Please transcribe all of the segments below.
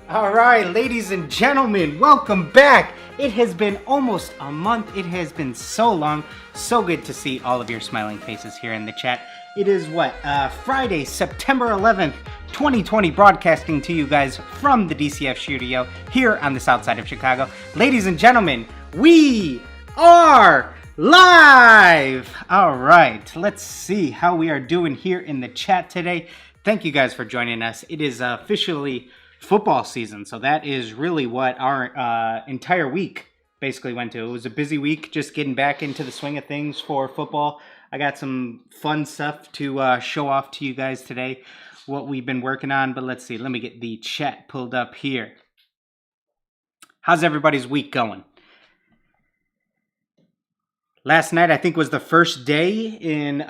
All right, ladies and gentlemen, welcome back. It has been almost a month. It has been so long. So good to see all of your smiling faces here in the chat. It is Friday, September 11th, 2020, broadcasting to you guys from the DCF studio here on the south side of Chicago. Ladies and gentlemen, we are live. All right, let's see how we are doing here in the chat today. Thank you guys for joining us. It is officially football season, so that is really what our entire week basically went to. It was a busy week, just getting back into the swing of things for football. I got some fun stuff to show off to you guys today, what we've been working on. But let's see, let me get the chat pulled up here. How's everybody's week going? Last night, I think, was the first day in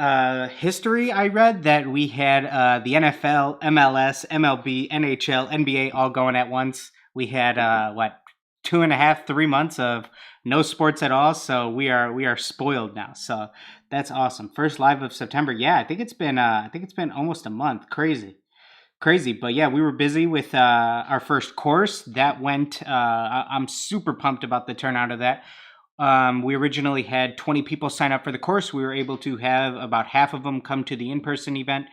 history I read that we had the NFL, MLS, MLB, NHL, NBA all going at once. We had, 2.5, 3 months of no sports at all, so we are spoiled now. So that's awesome. First live of September. Yeah, I think it's been almost a month. Crazy. But yeah, we were busy with our first course. That went, I'm super pumped about the turnout of that. We originally had 20 people sign up for the course. We were able to have about half of them come to the in-person event.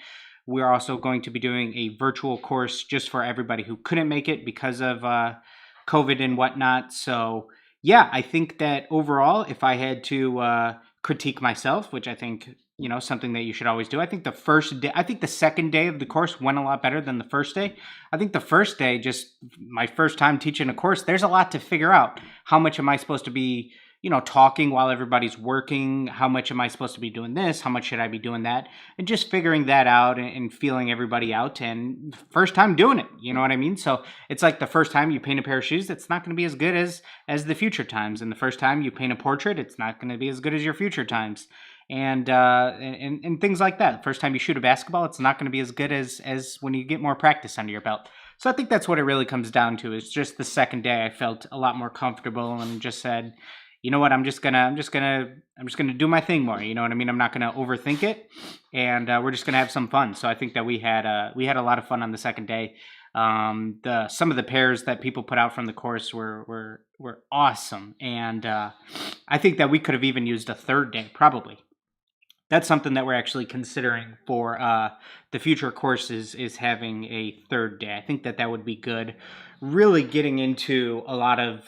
We're also going to be doing a virtual course just for everybody who couldn't make it because of COVID and whatnot. So yeah, I think that overall, if I had to critique myself, which I think, something that you should always do. I think the second day of the course went a lot better than the first day. I think the first day, just my first time teaching a course, there's a lot to figure out. How much am I supposed to be talking while everybody's working? How much am I supposed to be doing this? How much should I be doing that? And just figuring that out and feeling everybody out, and first time doing it, you know what I mean? So it's like the first time you paint a pair of shoes, it's not going to be as good as the future times. And the first time you paint a portrait, it's not going to be as good as your future times. And things like that. First time you shoot a basketball, it's not going to be as good as when you get more practice under your belt. So I think that's what it really comes down to. Is just the second day I felt a lot more comfortable and just said, you know what, I'm just gonna do my thing more. You know what I mean? I'm not gonna overthink it, and we're just gonna have some fun. So I think that we had a lot of fun on the second day. Some of the pairs that people put out from the course were awesome, and I think that we could have even used a third day probably. That's something that we're actually considering for the future courses, is having a third day. I think that would be good. Really getting into a lot of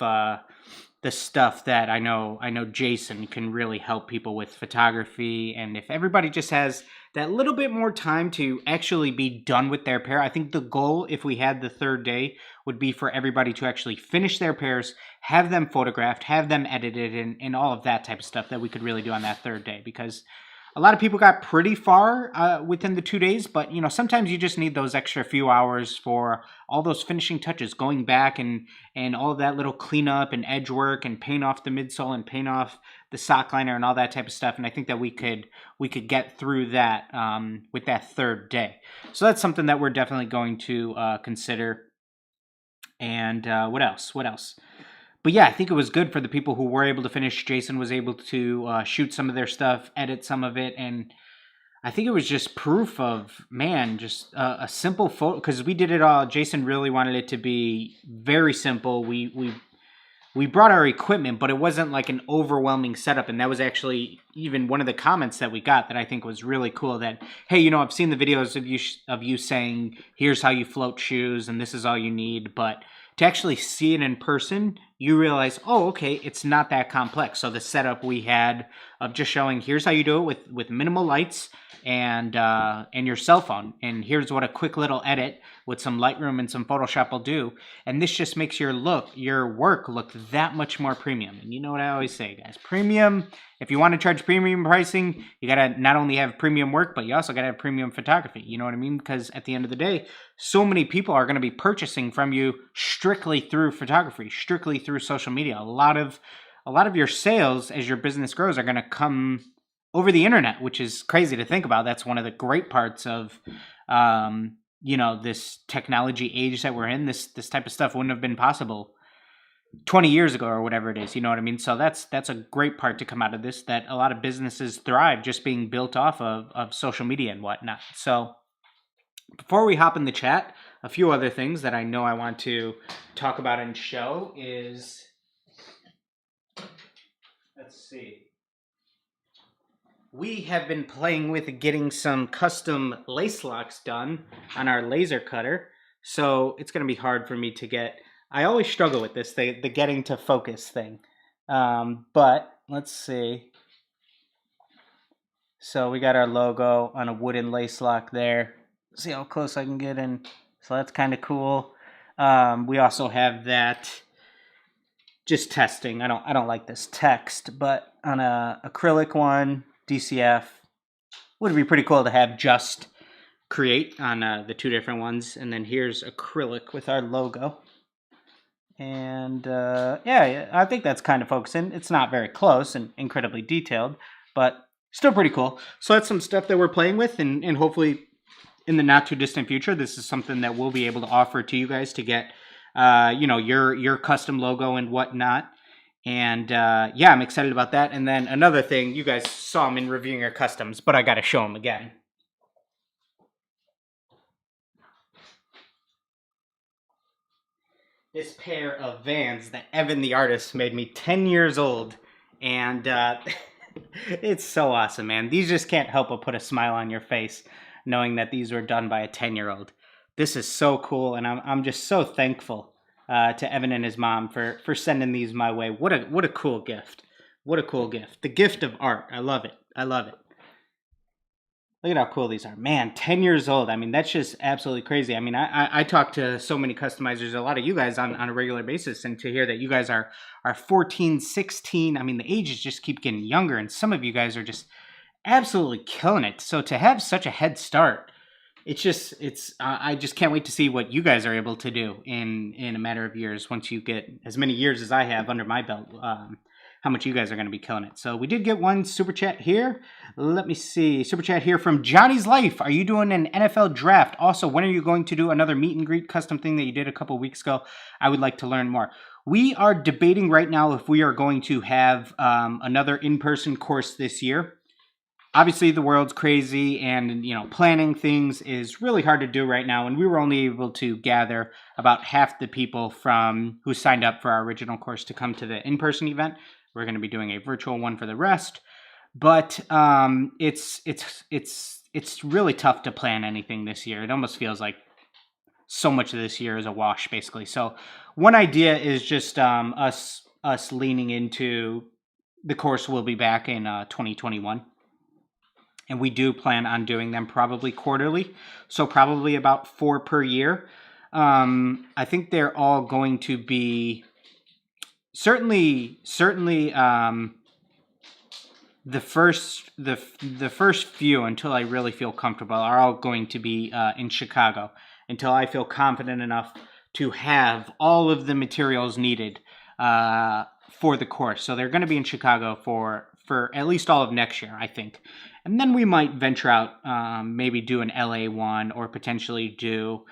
the stuff that I know Jason can really help people with photography. And if everybody just has that little bit more time to actually be done with their pair, I think the goal, if we had the third day, would be for everybody to actually finish their pairs, have them photographed, have them edited, and all of that type of stuff that we could really do on that third day. Because a lot of people got pretty far within the 2 days, but sometimes you just need those extra few hours for all those finishing touches, going back and all of that little cleanup and edge work and paint off the midsole and paint off the sock liner and all that type of stuff. And I think that we could get through that with that third day. So that's something that we're definitely going to consider. And what else? But yeah, I think it was good for the people who were able to finish. Jason was able to shoot some of their stuff, edit some of it, and I think it was just proof of, just a simple photo, because we did it all. Jason really wanted it to be very simple. We brought our equipment, but it wasn't like an overwhelming setup, and that was actually even one of the comments that we got that I think was really cool, that, hey, I've seen the videos of you saying, here's how you float shoes, and this is all you need, but to actually see it in person, you realize, oh, okay, it's not that complex. So the setup we had of just showing, here's how you do it with minimal lights and your cell phone, and here's what a quick little edit with some Lightroom and some Photoshop will do, and this just makes your work look that much more premium. And you know what I always say, guys, premium. If you want to charge premium pricing, you gotta not only have premium work, but you also gotta have premium photography. You know what I mean? Because at the end of the day, so many people are going to be purchasing from you strictly through photography, strictly through social media. A lot of your sales as your business grows are going to come over the internet, which is crazy to think about. That's one of the great parts of this technology age that we're in. This type of stuff wouldn't have been possible 20 years ago or whatever it is. You know what I mean? So that's a great part to come out of this, that a lot of businesses thrive just being built off of social media and whatnot. So Before we hop in the chat, a few other things that I know I want to talk about and show is, let's see. We have been playing with getting some custom lace locks done on our laser cutter. So it's going to be hard for me to get, I always struggle with this, the getting to focus thing. But let's see. So we got our logo on a wooden lace lock there. See how close I can get in. So that's kind of cool. We also have that, just testing. I don't like this text, but on a acrylic one, DCF, would be pretty cool to have just create on the two different ones. And then here's acrylic with our logo. And yeah, I think that's kind of focusing. It's not very close and incredibly detailed, but still pretty cool. So that's some stuff that we're playing with, and hopefully in the not too distant future, this is something that we'll be able to offer to you guys to get, you know, your custom logo and whatnot. And yeah, I'm excited about that. And then another thing, you guys saw them in reviewing our customs, but I got to show them again. This pair of Vans that Evan the artist made me 10 years old. And it's so awesome, man. These just can't help but put a smile on your face knowing that these were done by a 10-year-old. This is so cool, and I'm just so thankful to Evan and his mom for sending these my way. What a cool gift. What a cool gift. The gift of art. I love it. I love it. Look at how cool these are. Man, 10 years old. I mean, that's just absolutely crazy. I mean, I talk to so many customizers, a lot of you guys on a regular basis, and to hear that you guys are 14, 16, I mean, the ages just keep getting younger, and some of you guys are just absolutely killing it. So to have such a head start, I just can't wait to see what you guys are able to do in a matter of years once you get as many years as I have under my belt. How much you guys are going to be killing it. So we did get one super chat here. Let me see. Super chat here from Johnny's Life. Are you doing an NFL draft? Also, when are you going to do another meet and greet custom thing that you did a couple weeks ago? I would like to learn more. We are debating right now if we are going to have another in-person course this year. Obviously, the world's crazy, and you know, planning things is really hard to do right now. And we were only able to gather about half the people who signed up for our original course to come to the in-person event. We're going to be doing a virtual one for the rest, but it's really tough to plan anything this year. It almost feels like so much of this year is a wash, basically. So one idea is just us leaning into the course will be back in 2021. And we do plan on doing them probably quarterly, so probably about 4 per year. I think they're all going to be certainly the first few, until I really feel comfortable, are all going to be in Chicago until I feel confident enough to have all of the materials needed for the course. So they're going to be in Chicago for at least all of next year, I think. And then we might venture out, maybe do an LA one, or potentially do,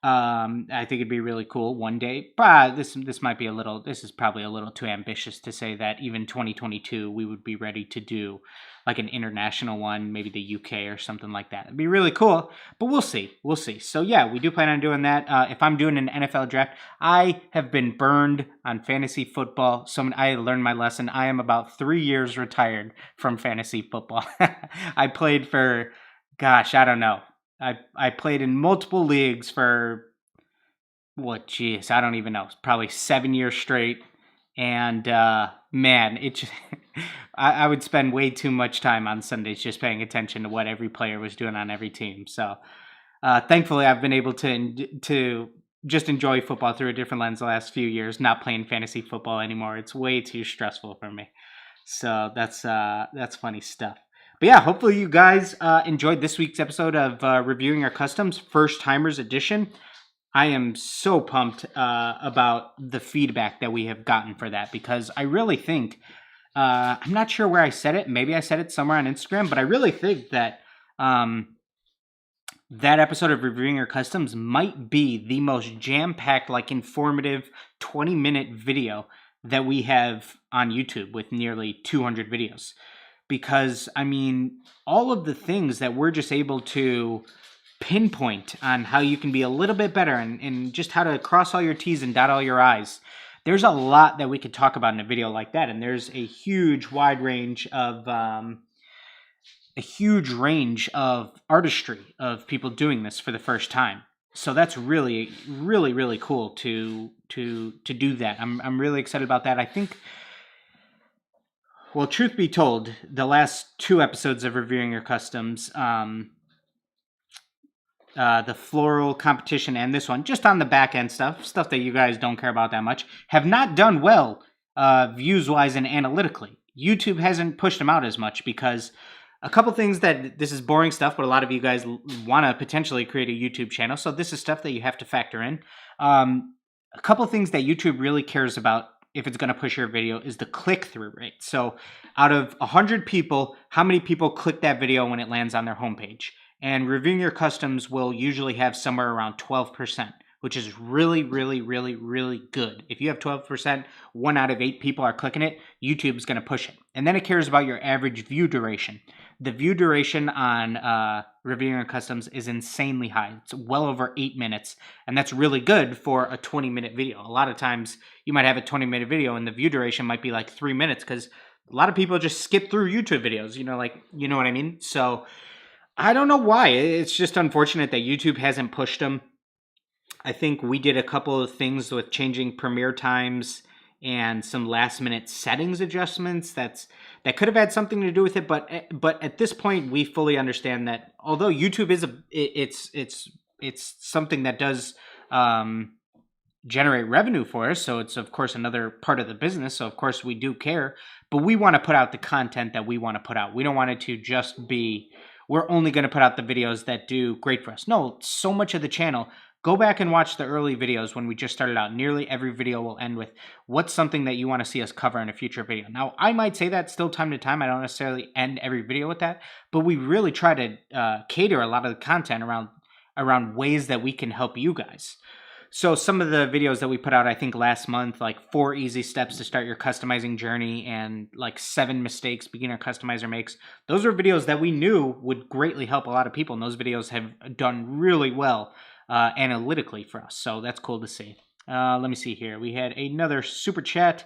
I think it'd be really cool one day. But this is probably a little too ambitious to say that even 2022 we would be ready to do like an international one, maybe the UK or something like that. It'd be really cool, but we'll see. So yeah, we do plan on doing that. If I'm doing an NFL draft, I have been burned on fantasy football. So I learned my lesson. I am about 3 years retired from fantasy football. I played for, gosh, I don't know. I played in multiple leagues for, I don't even know, probably 7 years straight. And man, I would spend way too much time on Sundays just paying attention to what every player was doing on every team. So thankfully, I've been able to just enjoy football through a different lens the last few years, not playing fantasy football anymore. It's way too stressful for me. So that's funny stuff. But yeah, hopefully you guys enjoyed this week's episode of Reviewing Our Customs, First Timers Edition. I am so pumped about the feedback that we have gotten for that, because I really think, I'm not sure where I said it. Maybe I said it somewhere on Instagram, but I really think that that episode of Reviewing Our Customs might be the most jam-packed, like informative 20-minute video that we have on YouTube, with nearly 200 videos. Because, I mean, all of the things that we're just able to pinpoint on how you can be a little bit better and just how to cross all your T's and dot all your I's. There's a lot that we could talk about in a video like that, and there's a huge wide range of artistry of people doing this for the first time. So that's really, really, really cool to do that. I'm really excited about that. I think, well, truth be told, the last 2 episodes of Reviewing Your Customs, the floral competition and this one, just on the back end stuff that you guys don't care about that much, have not done well views-wise and analytically. YouTube hasn't pushed them out as much because a couple things that this is boring stuff, but a lot of you guys want to potentially create a YouTube channel, so this is stuff that you have to factor in. A couple things that YouTube really cares about if it's going to push your video is the click-through rate. So out of 100 people, how many people click that video when it lands on their homepage? And Reviewing Your Customs will usually have somewhere around 12%, which is really, really, really, really good. If you have 12%, 1 out of 8 people are clicking it, YouTube's going to push it. And then it cares about your average view duration. The view duration on Reviewing Your Customs is insanely high. It's well over 8 minutes, and that's really good for a 20-minute video. A lot of times you might have a 20-minute video and the view duration might be like 3 minutes because a lot of people just skip through YouTube videos, you know what I mean? So I don't know why. It's just unfortunate that YouTube hasn't pushed them. I think we did a couple of things with changing premiere times and some last-minute settings adjustments that could have had something to do with it. But at this point, we fully understand that although YouTube is it's something that does generate revenue for us, so it's of course another part of the business. So of course we do care, but we want to put out the content that we want to put out. We don't want it to just be, we're only going to put out the videos that do great for us. No, so much of the channel. Go back and watch the early videos when we just started out. Nearly every video will end with, what's something that you want to see us cover in a future video? Now, I might say that still time to time. I don't necessarily end every video with that, but we really try to cater a lot of the content around ways that we can help you guys. So some of the videos that we put out, I think last month, like 4 easy steps to start your customizing journey and like 7 mistakes beginner customizer makes. Those are videos that we knew would greatly help a lot of people. And those videos have done really well analytically for us. So that's cool to see. Let me see here. We had another super chat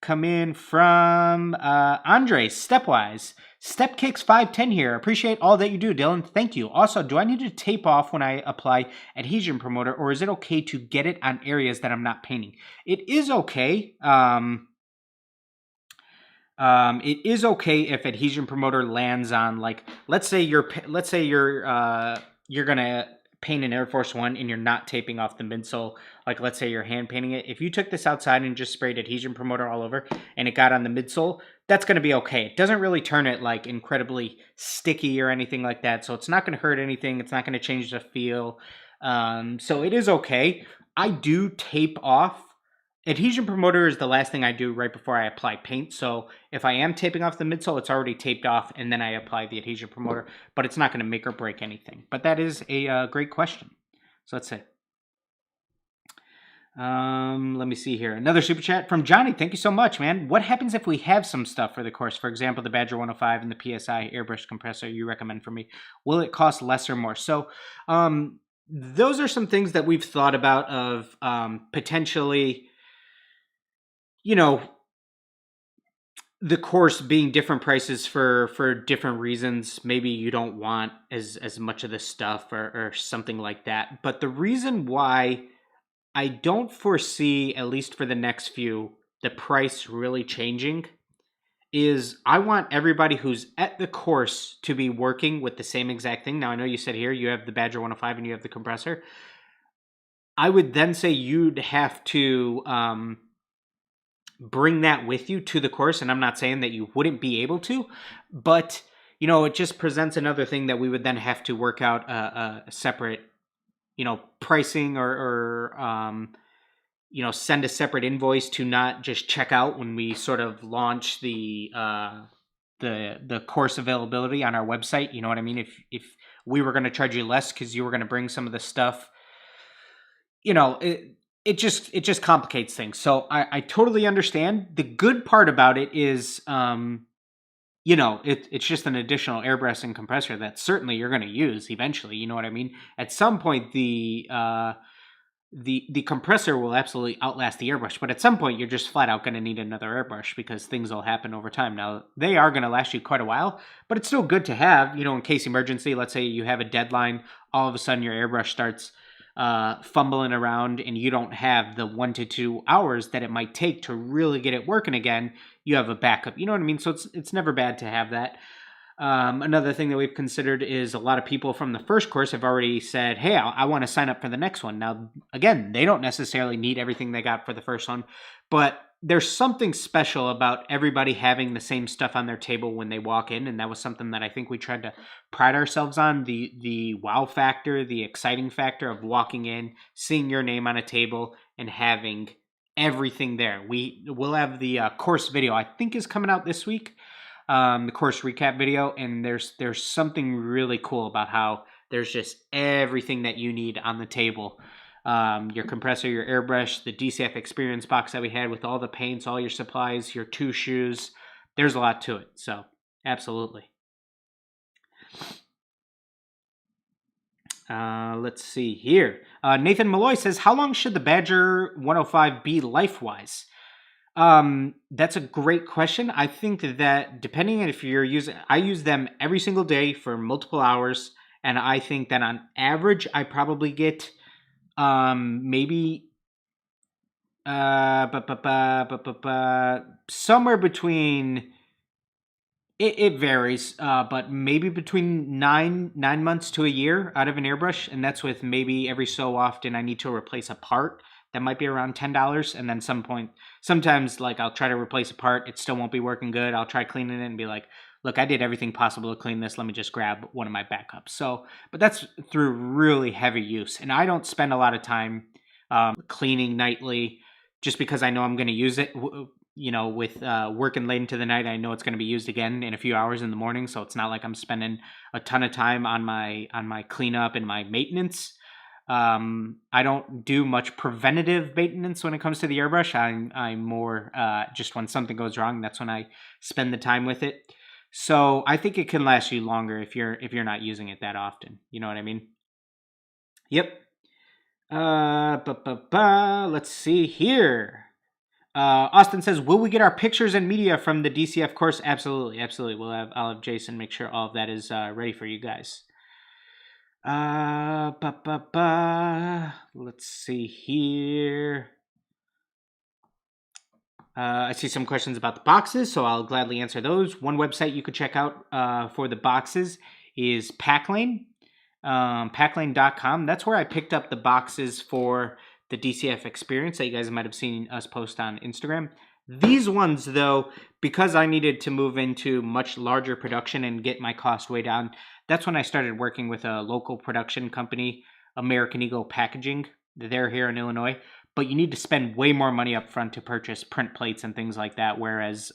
come in from Andre Stepwise. Stepkicks 510 here. Appreciate all that you do, Dylan. Thank you. Also, do I need to tape off when I apply adhesion promoter, or is it okay to get it on areas that I'm not painting? It is okay. It is okay if adhesion promoter lands on, like, let's say you're gonna paint an Air Force One and you're not taping off the midsole. Like, let's say you're hand painting it. If you took this outside and just sprayed adhesion promoter all over and it got on the midsole, that's going to be okay. It doesn't really turn it like incredibly sticky or anything like that. So it's not going to hurt anything. It's not going to change the feel. So it is okay. I do tape off. Adhesion promoter is the last thing I do right before I apply paint. So if I am taping off the midsole, it's already taped off, and then I apply the adhesion promoter, but it's not going to make or break anything. But that is a great question. So that's it. Let me see here. Another super chat from Johnny. Thank you so much, man. What happens if we have some stuff for the course? For example, the Badger 105 and the PSI airbrush compressor you recommend for me. Will it cost less or more? So those are some things that we've thought about of potentially, you know, the course being different prices for different reasons. Maybe you don't want as much of this stuff or something like that. But the reason why I don't foresee, at least for the next few, the price really changing is I want everybody who's at the course to be working with the same exact thing. Now, I know you said here you have the Badger 105 and you have the compressor. I would then say you'd have to bring that with you to the course, and I'm not saying that you wouldn't be able to, but you know, it just presents another thing that we would then have to work out a separate, you know, pricing or you know, send a separate invoice to not just check out when we sort of launch the course availability on our website. You know what I mean? If we were going to charge you less because you were going to bring some of the stuff, you know, it just complicates things. So I totally understand. The good part about it is you know, it's just an additional airbrush and compressor that certainly you're going to use eventually. You know what I mean? At some point, the compressor will absolutely outlast the airbrush, but at some point you're just flat out going to need another airbrush because things will happen over time. Now, they are going to last you quite a while, but it's still good to have, you know, in case emergency. Let's say you have a deadline, all of a sudden your airbrush starts fumbling around and you don't have the 1 to 2 hours that it might take to really get it working again. You have a backup, you know what I mean? So it's never bad to have that. Another thing that we've considered is a lot of people from the first course have already said, hey, I want to sign up for the next one. Now, again, they don't necessarily need everything they got for the first one, but there's something special about everybody having the same stuff on their table when they walk in, and that was something that I think we tried to pride ourselves on, the wow factor, the exciting factor of walking in, seeing your name on a table, and having everything there. We'll have the course video, I think is coming out this week. The course recap video, and there's something really cool about how there's just everything that you need on the table. Your compressor, your airbrush, the DCF experience box that we had with all the paints, all your supplies, your 2 shoes. There's a lot to it, so absolutely. Let's see here. Nathan Malloy says, how long should the Badger 105 be life-wise? That's a great question. I think that depending on if you're using, I use them every single day for multiple hours, and I think that on average, I probably get maybe somewhere between, it varies, but maybe between nine months to a year out of an airbrush, and that's with maybe every so often I need to replace a part. That might be around $10, and then sometimes like I'll try to replace a part, it still won't be working good. I'll try cleaning it and be like, look, I did everything possible to clean this. Let me just grab one of my backups. So, but that's through really heavy use, and I don't spend a lot of time cleaning nightly just because I know I'm going to use it. You know, with working late into the night, I know it's going to be used again in a few hours in the morning. So it's not like I'm spending a ton of time on my cleanup and my maintenance. I don't do much preventative maintenance when it comes to the airbrush. I'm more just when something goes wrong, that's when I spend the time with it. So I think it can last you longer if you're not using it that often. You know what I mean? Yep. Let's see here. Austin says, will we get our pictures and media from the DCF course? Absolutely. I'll have Jason make sure all of that is ready for you guys. Let's see here. I see some questions about the boxes, so I'll gladly answer those. One website you could check out for the boxes is Packlane, packlane.com. That's where I picked up the boxes for the DCF experience that you guys might have seen us post on Instagram. These ones, though, because I needed to move into much larger production and get my cost way down, that's when I started working with a local production company, American Eagle Packaging. They're here in Illinois, but you need to spend way more money up front to purchase print plates and things like that, whereas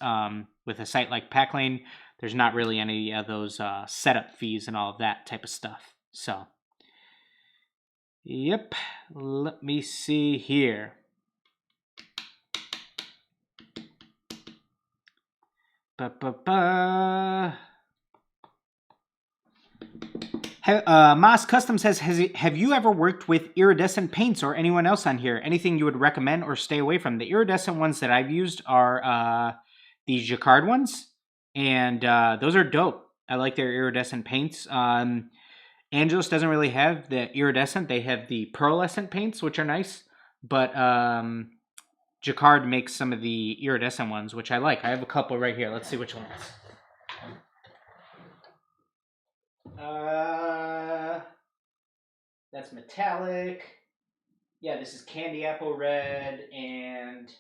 with a site like Packlane, there's not really any of those setup fees and all of that type of stuff. So, yep, let me see here. Moss Custom says, have you ever worked with iridescent paints or anyone else on here? Anything you would recommend or stay away from? The iridescent ones that I've used are the Jacquard ones, and those are dope. I like their iridescent paints. Angelus doesn't really have the iridescent. They have the pearlescent paints, which are nice, but Jacquard makes some of the iridescent ones, which I like. I have a couple right here. Let's see which ones. That's metallic. Yeah, this is candy apple red and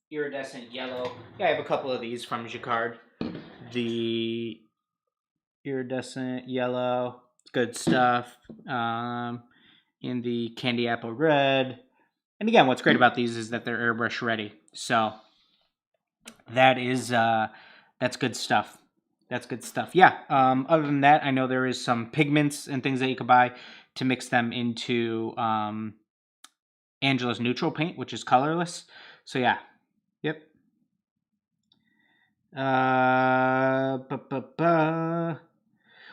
iridescent yellow. Yeah, I have a couple of these from Jacquard. The iridescent yellow, good stuff. In the candy apple red. And again, what's great about these is that they're airbrush ready. So that is that's good stuff. That's good stuff. Yeah. Other than that, I know there is some pigments and things that you could buy to mix them into Angelus neutral paint, which is colorless. So yeah. Yep. Uh, bu- bu- bu.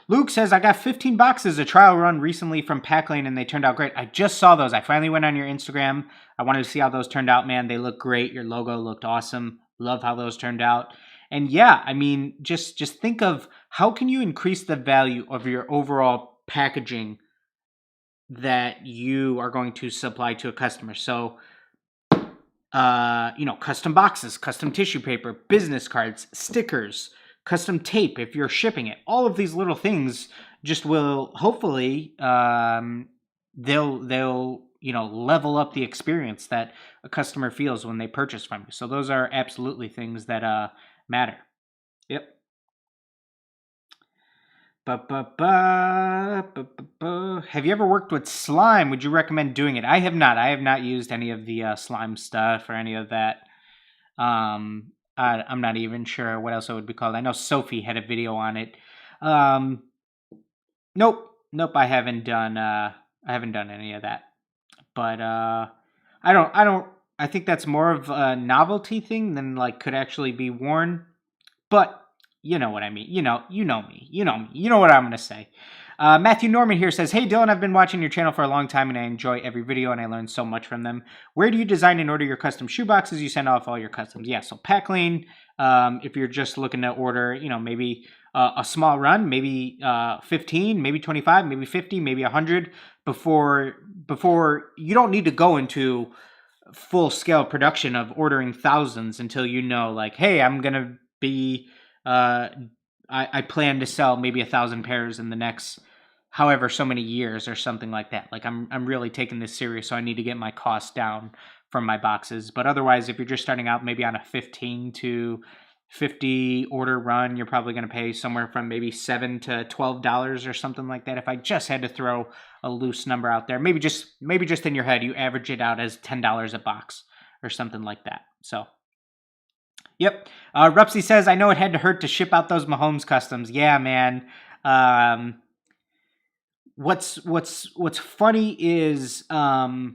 Luke says, I got 15 boxes a trial run recently from Packlane and they turned out great. I just saw those. I finally went on your Instagram. I wanted to see how those turned out, man. They look great. Your logo looked awesome. Love how those turned out. And yeah, I mean, just think of how can you increase the value of your overall packaging that you are going to supply to a customer. So, custom boxes, custom tissue paper, business cards, stickers, custom tape if you're shipping it. All of these little things just will hopefully they'll level up the experience that a customer feels when they purchase from you. So those are absolutely things that matter. Yep. Have you ever worked with slime? Would you recommend doing it? I have not. I have not used any of the slime stuff or any of that. I'm not even sure what else it would be called. I know Sophie had a video on it. Um, nope. I haven't done. I haven't done any of that. But I don't. I think that's more of a novelty thing than like could actually be worn. But you know what I mean. You know me. You know me. You know what I'm going to say. Matthew Norman here says, hey, Dylan, I've been watching your channel for a long time and I enjoy every video and I learn so much from them. Where do you design and order your custom shoe boxes? You send off all your customs. Yeah, so Packlane, if you're just looking to order, maybe a small run, maybe 15, maybe 25, maybe 50, maybe 100 before you don't need to go into full scale production of ordering thousands until you know, like, hey, I'm going to be I plan to sell maybe 1,000 pairs in the next however so many years or something like that. Like I'm really taking this serious, so I need to get my costs down from my boxes. But otherwise, if you're just starting out maybe on a 15 to 50 order run, you're probably going to pay somewhere from maybe $7 to $12 or something like that. If I just had to throw a loose number out there, maybe just in your head, you average it out as $10 a box or something like that. So. Yep. Rupsy says, I know it had to hurt to ship out those Mahomes customs. Yeah, man. What's funny is I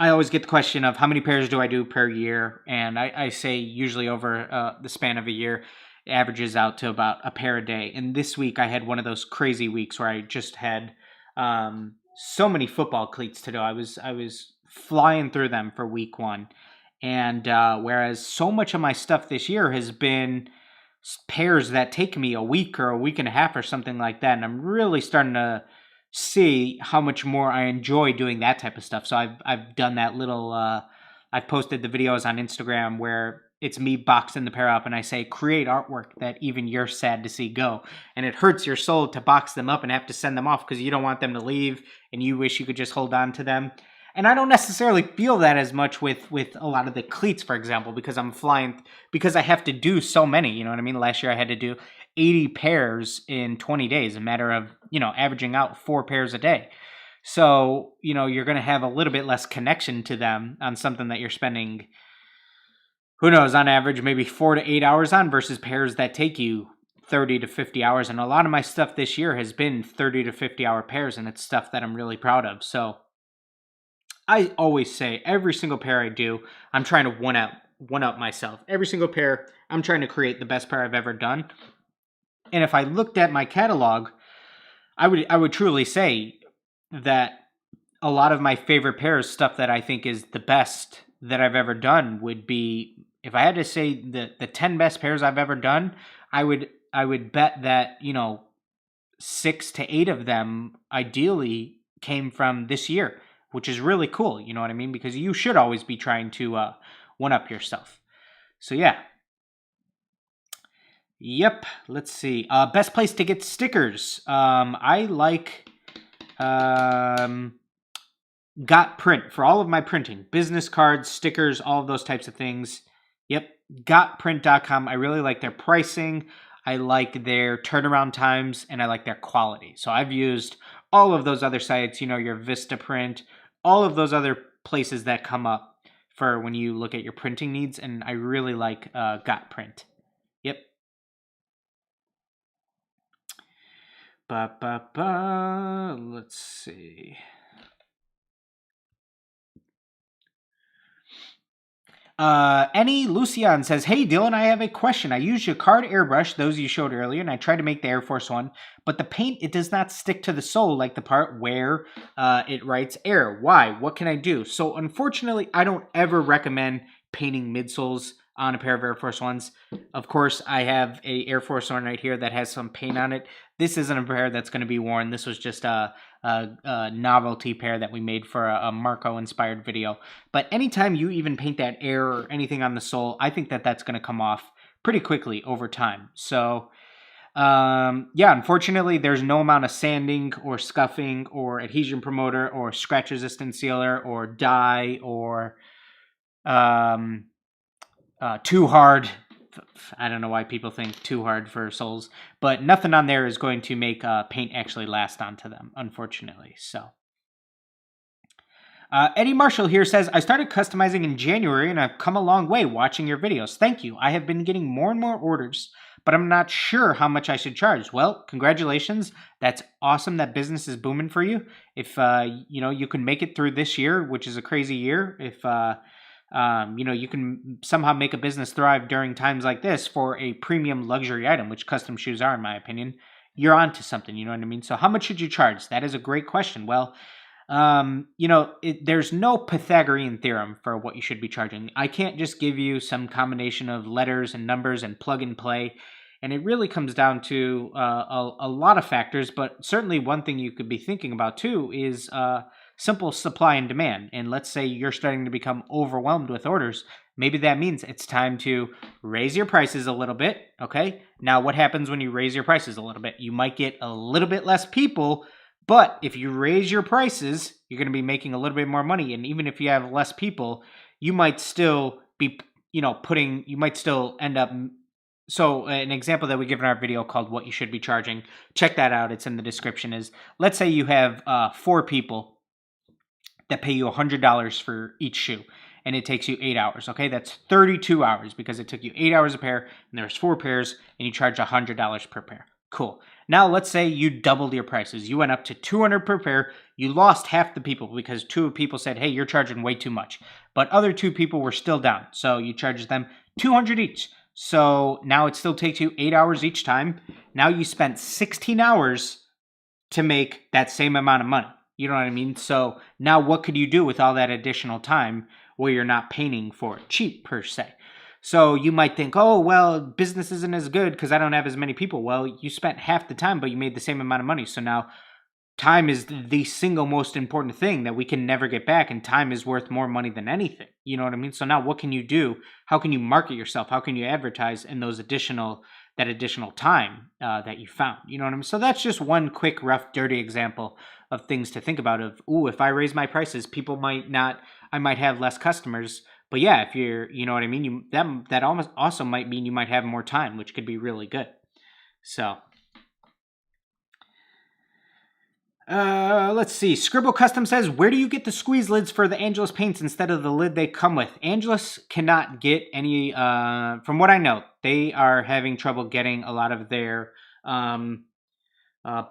always get the question of how many pairs do I do per year? And I say usually over the span of a year, it averages out to about a pair a day. And this week I had one of those crazy weeks where I just had so many football cleats to do. I was flying through them for week one. And whereas so much of my stuff this year has been pairs that take me a week or a week and a half or something like that, and I'm really starting to see how much more I enjoy doing that type of stuff. So I've done that little. I've posted the videos on Instagram where it's me boxing the pair up, and I say create artwork that even you're sad to see go, and it hurts your soul to box them up and have to send them off because you don't want them to leave, and you wish you could just hold on to them. And I don't necessarily feel that as much with a lot of the cleats, for example, because I'm flying, because I have to do so many, you know what I mean? Last year I had to do 80 pairs in 20 days, a matter of, averaging out 4 pairs a day. So, you're going to have a little bit less connection to them on something that you're spending, who knows, on average, maybe 4 to 8 hours on versus pairs that take you 30 to 50 hours. And a lot of my stuff this year has been 30 to 50 hour pairs, and it's stuff that I'm really proud of. So, I always say every single pair I do, I'm trying to one up myself. Every single pair, I'm trying to create the best pair I've ever done. And if I looked at my catalog, I would truly say that a lot of my favorite pairs, stuff that I think is the best that I've ever done, would be, if I had to say the 10 best pairs I've ever done, I would bet that 6 to 8 of them ideally came from this year, which is really cool. You know what I mean? Because you should always be trying to one up yourself. So yeah. Yep. Let's see. Best place to get stickers. I like Got Print for all of my printing, business cards, stickers, all of those types of things. Yep. Gotprint.com. I really like their pricing. I like their turnaround times, and I like their quality. So I've used all of those other sites, your Vistaprint, all of those other places that come up for when you look at your printing needs, and I really like Gotprint. Yep. Let's see. Any Lucian says, "Hey Dylan, I have a question. I used your card airbrush, those you showed earlier, and I tried to make the Air Force One, but the paint, it does not stick to the sole like the part where it writes Air. Why? What can I do?" So unfortunately, I don't ever recommend painting midsoles on a pair of Air Force Ones. Of course, I have a Air Force One right here that has some paint on it. This isn't a pair that's going to be worn. This was just a novelty pair that we made for a Marco-inspired video. But anytime you even paint that air or anything on the sole, I think that that's going to come off pretty quickly over time. So, yeah, unfortunately, there's no amount of sanding or scuffing or adhesion promoter or scratch-resistant sealer or dye or too hard. I don't know why people think too hard for soles, but nothing on there is going to make paint actually last onto them, unfortunately. So, Eddie Marshall here says, "I started customizing in January and I've come a long way watching your videos. Thank you. I have been getting more and more orders, but I'm not sure how much I should charge." Well, congratulations. That's awesome that business is booming for you. If, you can make it through this year, which is a crazy year, if, you can somehow make a business thrive during times like this for a premium luxury item, which custom shoes are, in my opinion, you're onto something, you know what I mean? So how much should you charge? That is a great question. Well, there's no Pythagorean theorem for what you should be charging. I can't just give you some combination of letters and numbers and plug and play. And it really comes down to a lot of factors, but certainly one thing you could be thinking about too is simple supply and demand. And let's say you're starting to become overwhelmed with orders. Maybe that means it's time to raise your prices a little bit, okay? Now, what happens when you raise your prices a little bit? You might get a little bit less people, but if you raise your prices, you're going to be making a little bit more money. And even if you have less people, you might still be, you might still end up. So an example that we give in our video called "What You Should Be Charging," check that out. It's in the description. Is, let's say you have 4 people that pay you $100 for each shoe, and it takes you 8 hours. Okay, that's 32 hours because it took you 8 hours a pair, and there's 4 pairs, and you charge $100 per pair. Cool. Now let's say you doubled your prices. You went up to $200 per pair. You lost half the people because 2 people said, "Hey, you're charging way too much," but other 2 people were still down. So you charged them $200 each. So now it still takes you 8 hours each time. Now you spent 16 hours to make that same amount of money. You know what I mean? So now what could you do with all that additional time where you're not painting for it cheap per se? So you might think, "Oh, well, business isn't as good because I don't have as many people." Well, you spent half the time, but you made the same amount of money. So now time is the single most important thing that we can never get back, and time is worth more money than anything. You know what I mean? So now what can you do? How can you market yourself? How can you advertise in that additional time that you found? You know what I mean? So that's just one quick, rough, dirty example of things to think about of, if I raise my prices, I might have less customers. But yeah, if you're, you know what I mean? That almost also might mean you might have more time, which could be really good. So, let's see. Scribble Custom says, "Where do you get the squeeze lids for the Angelus paints instead of the lid they come with?" Angelus cannot get any, from what I know, they are having trouble getting a lot of their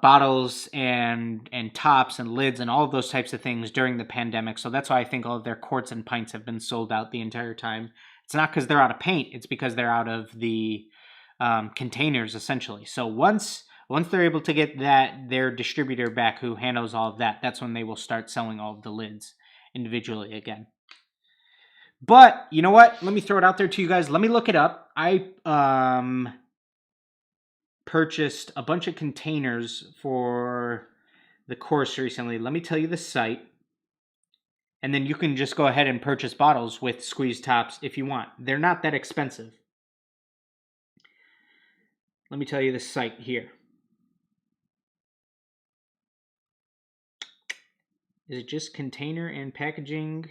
bottles and tops and lids and all of those types of things during the pandemic. So that's why I think all of their quarts and pints have been sold out the entire time. It's not because they're out of paint. It's because they're out of the containers, essentially. So once they're able to get their distributor back who handles all of that, that's when they will start selling all of the lids individually again. But you know what? Let me throw it out there to you guys. Let me look it up. I purchased a bunch of containers for the course recently. Let me tell you the site. And then you can just go ahead and purchase bottles with squeeze tops if you want. They're not that expensive. Let me tell you the site here. Is it just container and packaging?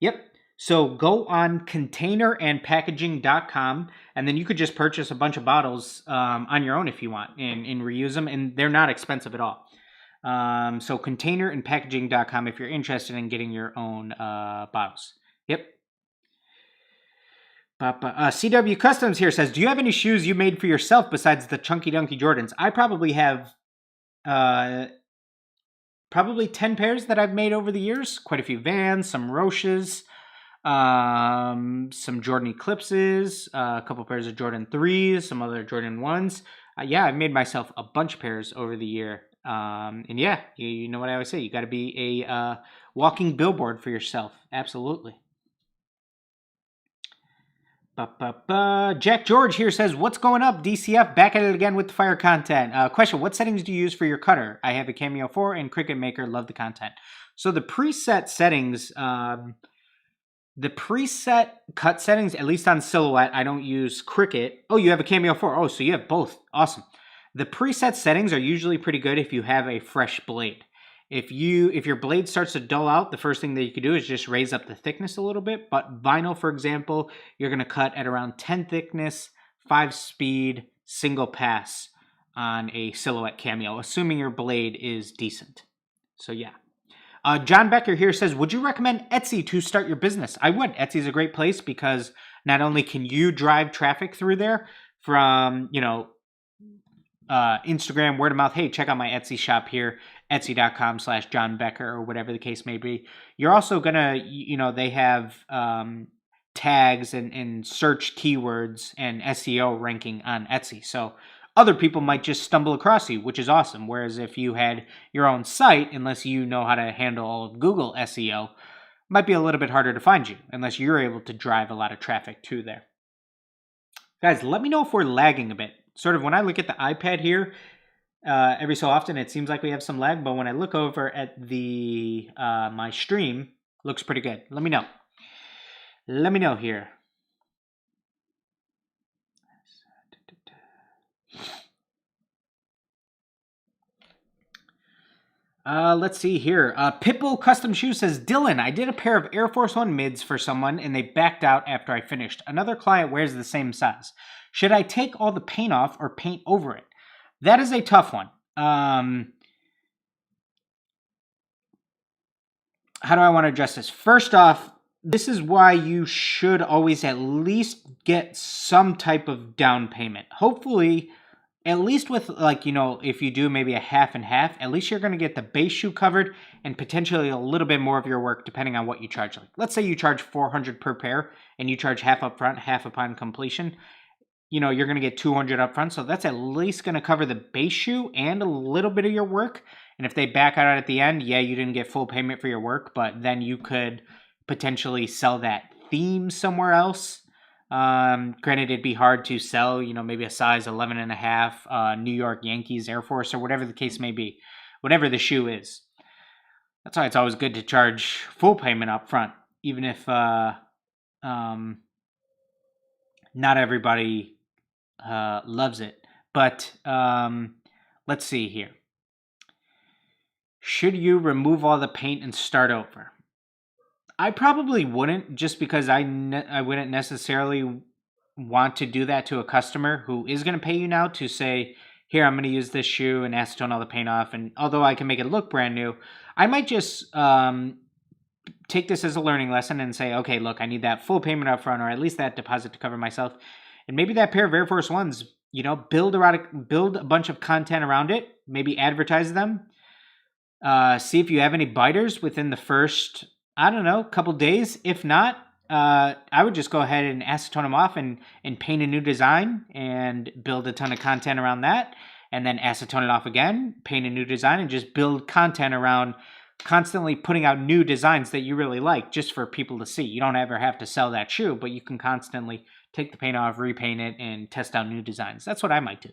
Yep. So go on containerandpackaging.com, and then you could just purchase a bunch of bottles on your own if you want and reuse them, and they're not expensive at all. So containerandpackaging.com if you're interested in getting your own bottles. Yep. CW Customs here says, "Do you have any shoes you made for yourself besides the Chunky Dunky Jordans?" I probably have probably 10 pairs that I've made over the years. Quite a few Vans, some Roches. Some Jordan Eclipses, a couple pairs of Jordan 3s, some other Jordan 1s. Yeah, I've made myself a bunch of pairs over the year. And yeah, you know what I always say, you got to be a walking billboard for yourself. Absolutely. Jack George here says, what's going up, DCF? Back at it again with the fire content. Question, what settings do you use for your cutter? I have a Cameo 4 and Cricut Maker. Love the content. So the preset settings, the preset cut settings, at least on Silhouette, I don't use Cricut. Oh, you have a Cameo 4. Oh, so you have both. Awesome. The preset settings are usually pretty good if you have a fresh blade. If your blade starts to dull out, the first thing that you could do is just raise up the thickness a little bit. But vinyl, for example, you're going to cut at around 10 thickness, 5 speed, single pass on a Silhouette Cameo, assuming your blade is decent. So yeah. John Becker here says, would you recommend Etsy to start your business? I would. Etsy is a great place because not only can you drive traffic through there from, Instagram, word of mouth, hey, check out my Etsy shop here, etsy.com/John Becker or whatever the case may be. You're also going to, they have tags and search keywords and SEO ranking on Etsy. So other people might just stumble across you, which is awesome. Whereas if you had your own site, unless you know how to handle all of Google SEO, might be a little bit harder to find you unless you're able to drive a lot of traffic to there. Guys, let me know if we're lagging a bit. Sort of when I look at the iPad here, every so often it seems like we have some lag, but when I look over at the my stream, looks pretty good. Let me know. Let me know here. Let's see here. Pitbull Custom Shoe says, Dylan, I did a pair of Air Force One mids for someone and they backed out after I finished. Another client wears the same size. Should I take all the paint off or paint over it? That is a tough one. How do I want to address this? First off, this is why you should always at least get some type of down payment. Hopefully, at least with if you do maybe a half and half, at least you're going to get the base shoe covered and potentially a little bit more of your work depending on what you charge. Like, let's say you charge $400 per pair and you charge half up front, half upon completion. You're going to get $200 up front. So that's at least going to cover the base shoe and a little bit of your work. And if they back out at the end, yeah, you didn't get full payment for your work, but then you could potentially sell that theme somewhere else. Granted, it'd be hard to sell, maybe a size 11.5 New York Yankees Air Force or whatever the case may be, whatever the shoe is. That's why it's always good to charge full payment up front, even if not everybody loves it. But let's see here. Should you remove all the paint and start over? I probably wouldn't, just because I wouldn't necessarily want to do that to a customer who is going to pay you now to say, here, I'm going to use this shoe and acetone all the paint off. And although I can make it look brand new, I might just take this as a learning lesson and say, okay, look, I need that full payment up front, or at least that deposit to cover myself. And maybe that pair of Air Force Ones, build a bunch of content around it, maybe advertise them. See if you have any biters within the first, couple days. If not, I would just go ahead and acetone them off and paint a new design and build a ton of content around that. And then acetone it off again, paint a new design, and just build content around constantly putting out new designs that you really like just for people to see. You don't ever have to sell that shoe, but you can constantly take the paint off, repaint it, and test out new designs. That's what I might do.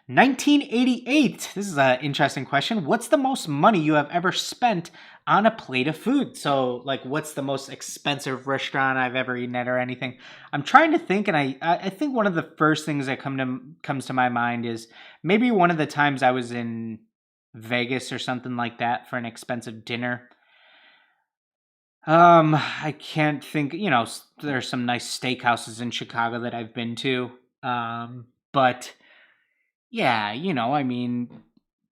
1988. This is an interesting question. What's the most money you have ever spent on a plate of food? So, what's the most expensive restaurant I've ever eaten at or anything? I'm trying to think, and I think one of the first things that comes to my mind is maybe one of the times I was in Vegas or something like that for an expensive dinner. I can't think, there's some nice steakhouses in Chicago that I've been to. But yeah,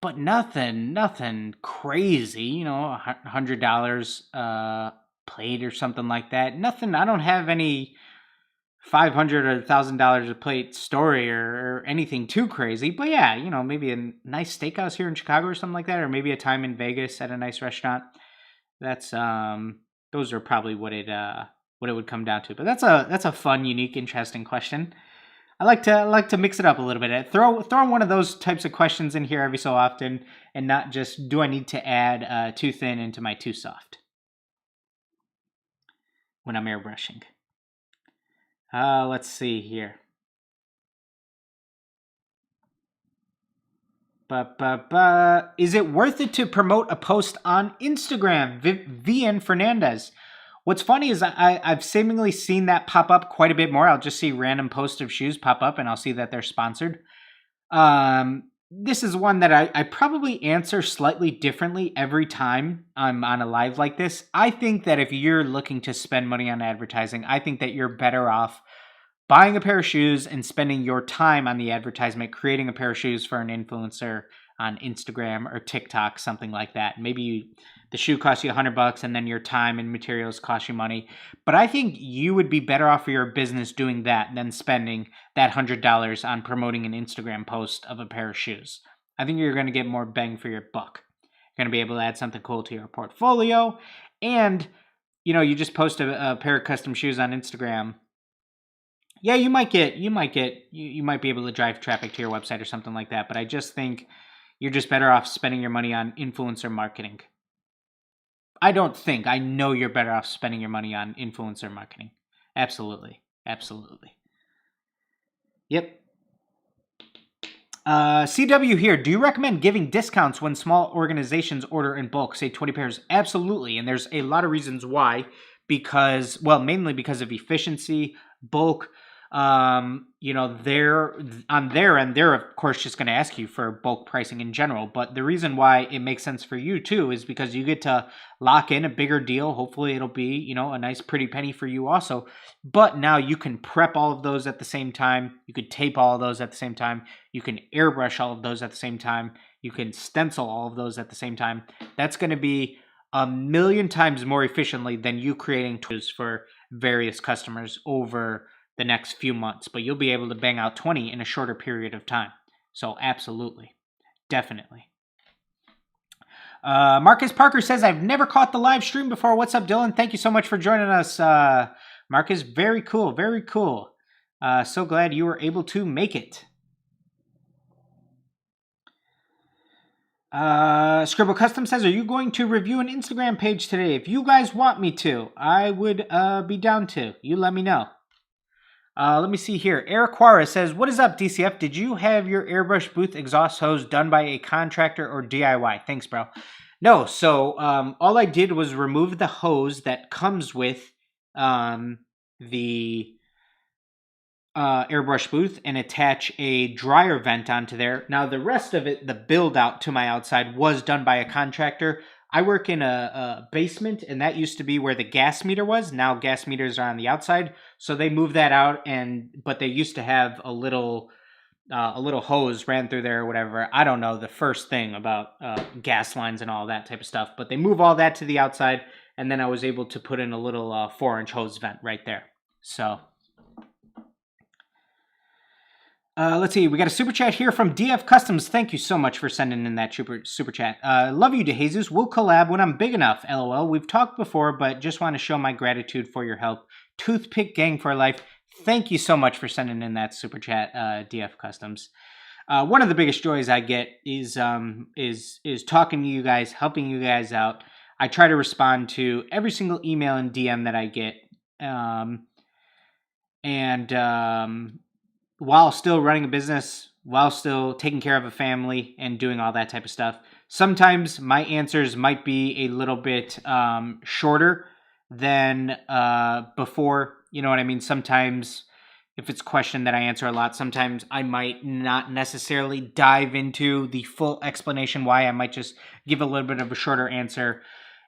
but nothing crazy, $100 plate or something like that. Nothing, I don't have any $500 or $1,000 a plate story or anything too crazy. But yeah, maybe a nice steakhouse here in Chicago or something like that, or maybe a time in Vegas at a nice restaurant. That's Those are probably what it would come down to. But that's a fun, unique, interesting question. I like to mix it up a little bit. Throw one of those types of questions in here every so often, and not just do I need to add too thin into my too soft when I'm airbrushing. Let's see here. Is it worth it to promote a post on Instagram? Vian Fernandez. What's funny is I've seemingly seen that pop up quite a bit more. I'll just see random posts of shoes pop up and I'll see that they're sponsored. This is one that I probably answer slightly differently every time I'm on a live like this. I think that if you're looking to spend money on advertising, I think that you're better off buying a pair of shoes and spending your time on the advertisement, creating a pair of shoes for an influencer on Instagram or TikTok, something like that. Maybe the shoe costs you $100 and then your time and materials cost you money. But I think you would be better off for your business doing that than spending that $100 on promoting an Instagram post of a pair of shoes. I think you're going to get more bang for your buck. You're going to be able to add something cool to your portfolio. And, you just post a pair of custom shoes on Instagram. Yeah, you might be able to drive traffic to your website or something like that. But I just think you're just better off spending your money on influencer marketing. I know you're better off spending your money on influencer marketing. Absolutely. Yep. CW here. Do you recommend giving discounts when small organizations order in bulk, say 20 pairs? Absolutely. And there's a lot of reasons why. Mainly because of efficiency, bulk. They're on their end, they're of course just going to ask you for bulk pricing in general. But the reason why it makes sense for you too is because you get to lock in a bigger deal. Hopefully it'll be, a nice pretty penny for you also. But now you can prep all of those at the same time. You could tape all of those at the same time. You can airbrush all of those at the same time. You can stencil all of those at the same time. That's going to be a million times more efficiently than you creating tools for various customers over the next few months, but you'll be able to bang out 20 in a shorter period of time. So absolutely, definitely. Marcus Parker says, I've never caught the live stream before. What's up, Dylan? Thank you so much for joining us, Marcus. Very cool, very cool. So glad you were able to make it. Scribble Custom says, are you going to review an Instagram page today? If you guys want me to, I would be down to. You let me know. Let me see here. Eric Juarez says, what is up, DCF? Did you have your airbrush booth exhaust hose done by a contractor or DIY? Thanks, bro. No, so all I did was remove the hose that comes with the airbrush booth and attach a dryer vent onto there. Now, the rest of it, the build out to my outside, was done by a contractor. I work in a basement, and that used to be where the gas meter was. Now gas meters are on the outside, so they moved that out. But they used to have a little hose ran through there or whatever. I don't know the first thing about gas lines and all that type of stuff. But they move all that to the outside, and then I was able to put in a little 4-inch hose vent right there. So. Let's see. We got a super chat here from DF Customs. Thank you so much for sending in that super chat. Love you, DeJesus. We'll collab when I'm big enough. LOL. We've talked before, but just want to show my gratitude for your help. Toothpick gang for life. Thank you so much for sending in that super chat, DF Customs. One of the biggest joys I get is talking to you guys, helping you guys out. I try to respond to every single email and DM that I get. While still running a business, while still taking care of a family and doing all that type of stuff. Sometimes my answers might be a little bit shorter than before. You know what I mean? Sometimes if it's a question that I answer a lot, sometimes I might not necessarily dive into the full explanation why. I might just give a little bit of a shorter answer.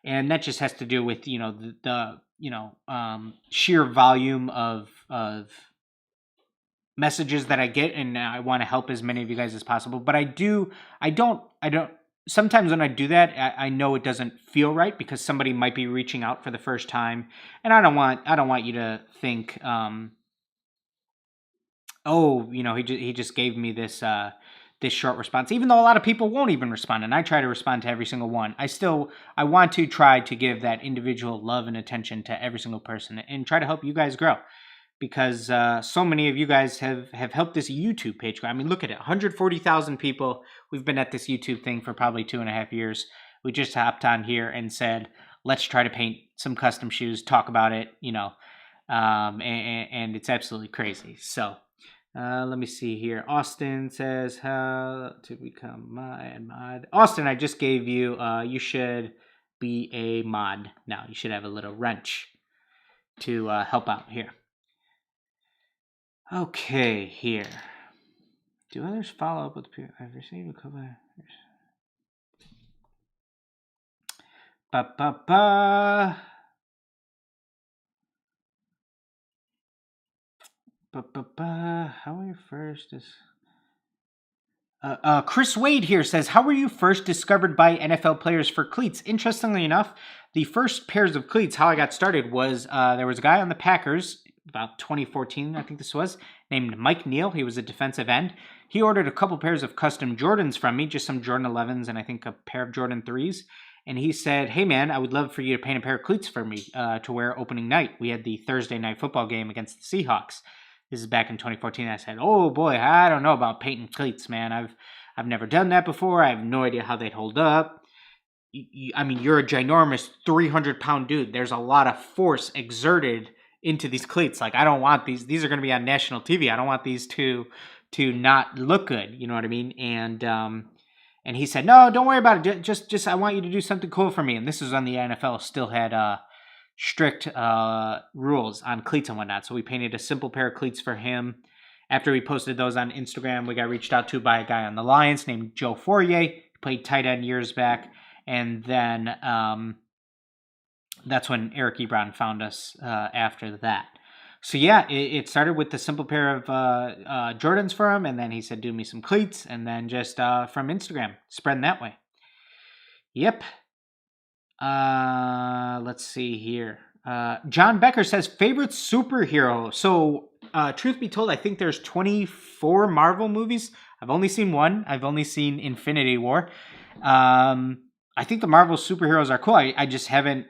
And that just has to do with, the sheer volume of messages that I get, and I want to help as many of you guys as possible. But I don't, sometimes when I do that, I know it doesn't feel right because somebody might be reaching out for the first time. And I don't want you to think, he just gave me this this short response, even though a lot of people won't even respond, and I try to respond to every single one. I want to try to give that individual love and attention to every single person and try to help you guys grow, because so many of you guys have helped this YouTube page grow. I mean, look at it, 140,000 people. We've been at this YouTube thing for probably 2.5 years. We just hopped on here and said, let's try to paint some custom shoes, talk about it, and it's absolutely crazy. So let me see here. Austin says, how to become mod. Austin, I just gave you, you should be a mod now. You should have a little wrench to help out here. Okay, here. Do others follow up with people? I've received a couple of... How were you first? Chris Wade here says, how were you first discovered by NFL players for cleats? Interestingly enough, the first pairs of cleats, how I got started was there was a guy on the Packers, about 2014, I think this was, named Mike Neal. He was a defensive end. He ordered a couple pairs of custom Jordans from me, just some Jordan 11s and I think a pair of Jordan 3s. And he said, hey, man, I would love for you to paint a pair of cleats for me to wear opening night. We had the Thursday night football game against the Seahawks. This is back in 2014. I said, oh, boy, I don't know about painting cleats, man. I've never done that before. I have no idea how they'd hold up. I mean, you're a ginormous 300-pound dude. There's a lot of force exerted into these cleats. Like, I don't want these. These are going to be on national TV. I don't want these to not look good. You know what I mean? And he said, no, don't worry about it. Just I want you to do something cool for me. And this is when the NFL still had strict rules on cleats and whatnot. So we painted a simple pair of cleats for him. After we posted those on Instagram, we got reached out to by a guy on the Lions named Joe Fourier. He played tight end years back. And then that's when Eric Ebron found us after that. So yeah, it started with the simple pair of Jordans for him, and then he said, do me some cleats, and then just from Instagram, spreading that way. Yep. Let's see here. John Becker says, favorite superhero. So truth be told, I think there's 24 Marvel movies. I've only seen one. I've only seen Infinity War. I think the Marvel superheroes are cool. I just haven't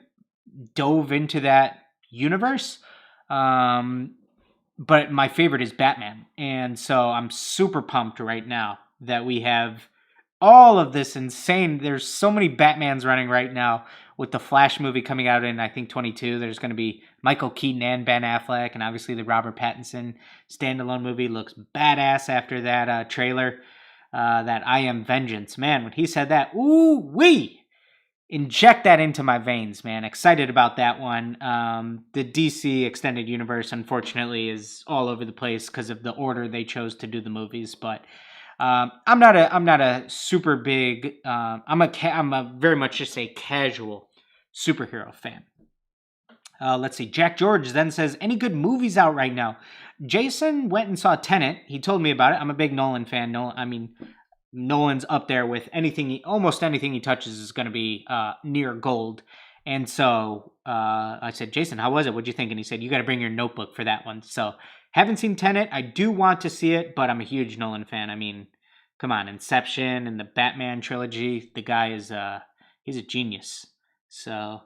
dove into that universe. But my favorite is Batman. And so I'm super pumped right now that we have all of this insane. There's so many Batmans running right now with the Flash movie coming out in, I think, 22. There's going to be Michael Keaton and Ben Affleck, and obviously the Robert Pattinson standalone movie looks badass after that trailer, that I Am Vengeance. Man, when he said that, ooh-wee! Inject that into my veins, man. Excited about that one. The DC Extended Universe, unfortunately, is all over the place because of the order they chose to do the movies. But I'm not a super big. I'm a very much just a casual superhero fan. Let's see. Jack George then says, any good movies out right now? Jason went and saw Tenet. He told me about it. I'm a big Nolan fan. Nolan's up there with almost anything he touches is going to be near gold. And so I said, Jason, how was it? What'd you think? And he said, you got to bring your notebook for that one. So haven't seen Tenet. I do want to see it, but I'm a huge Nolan fan. I mean, come on, Inception and the Batman trilogy. The guy is he's a genius. So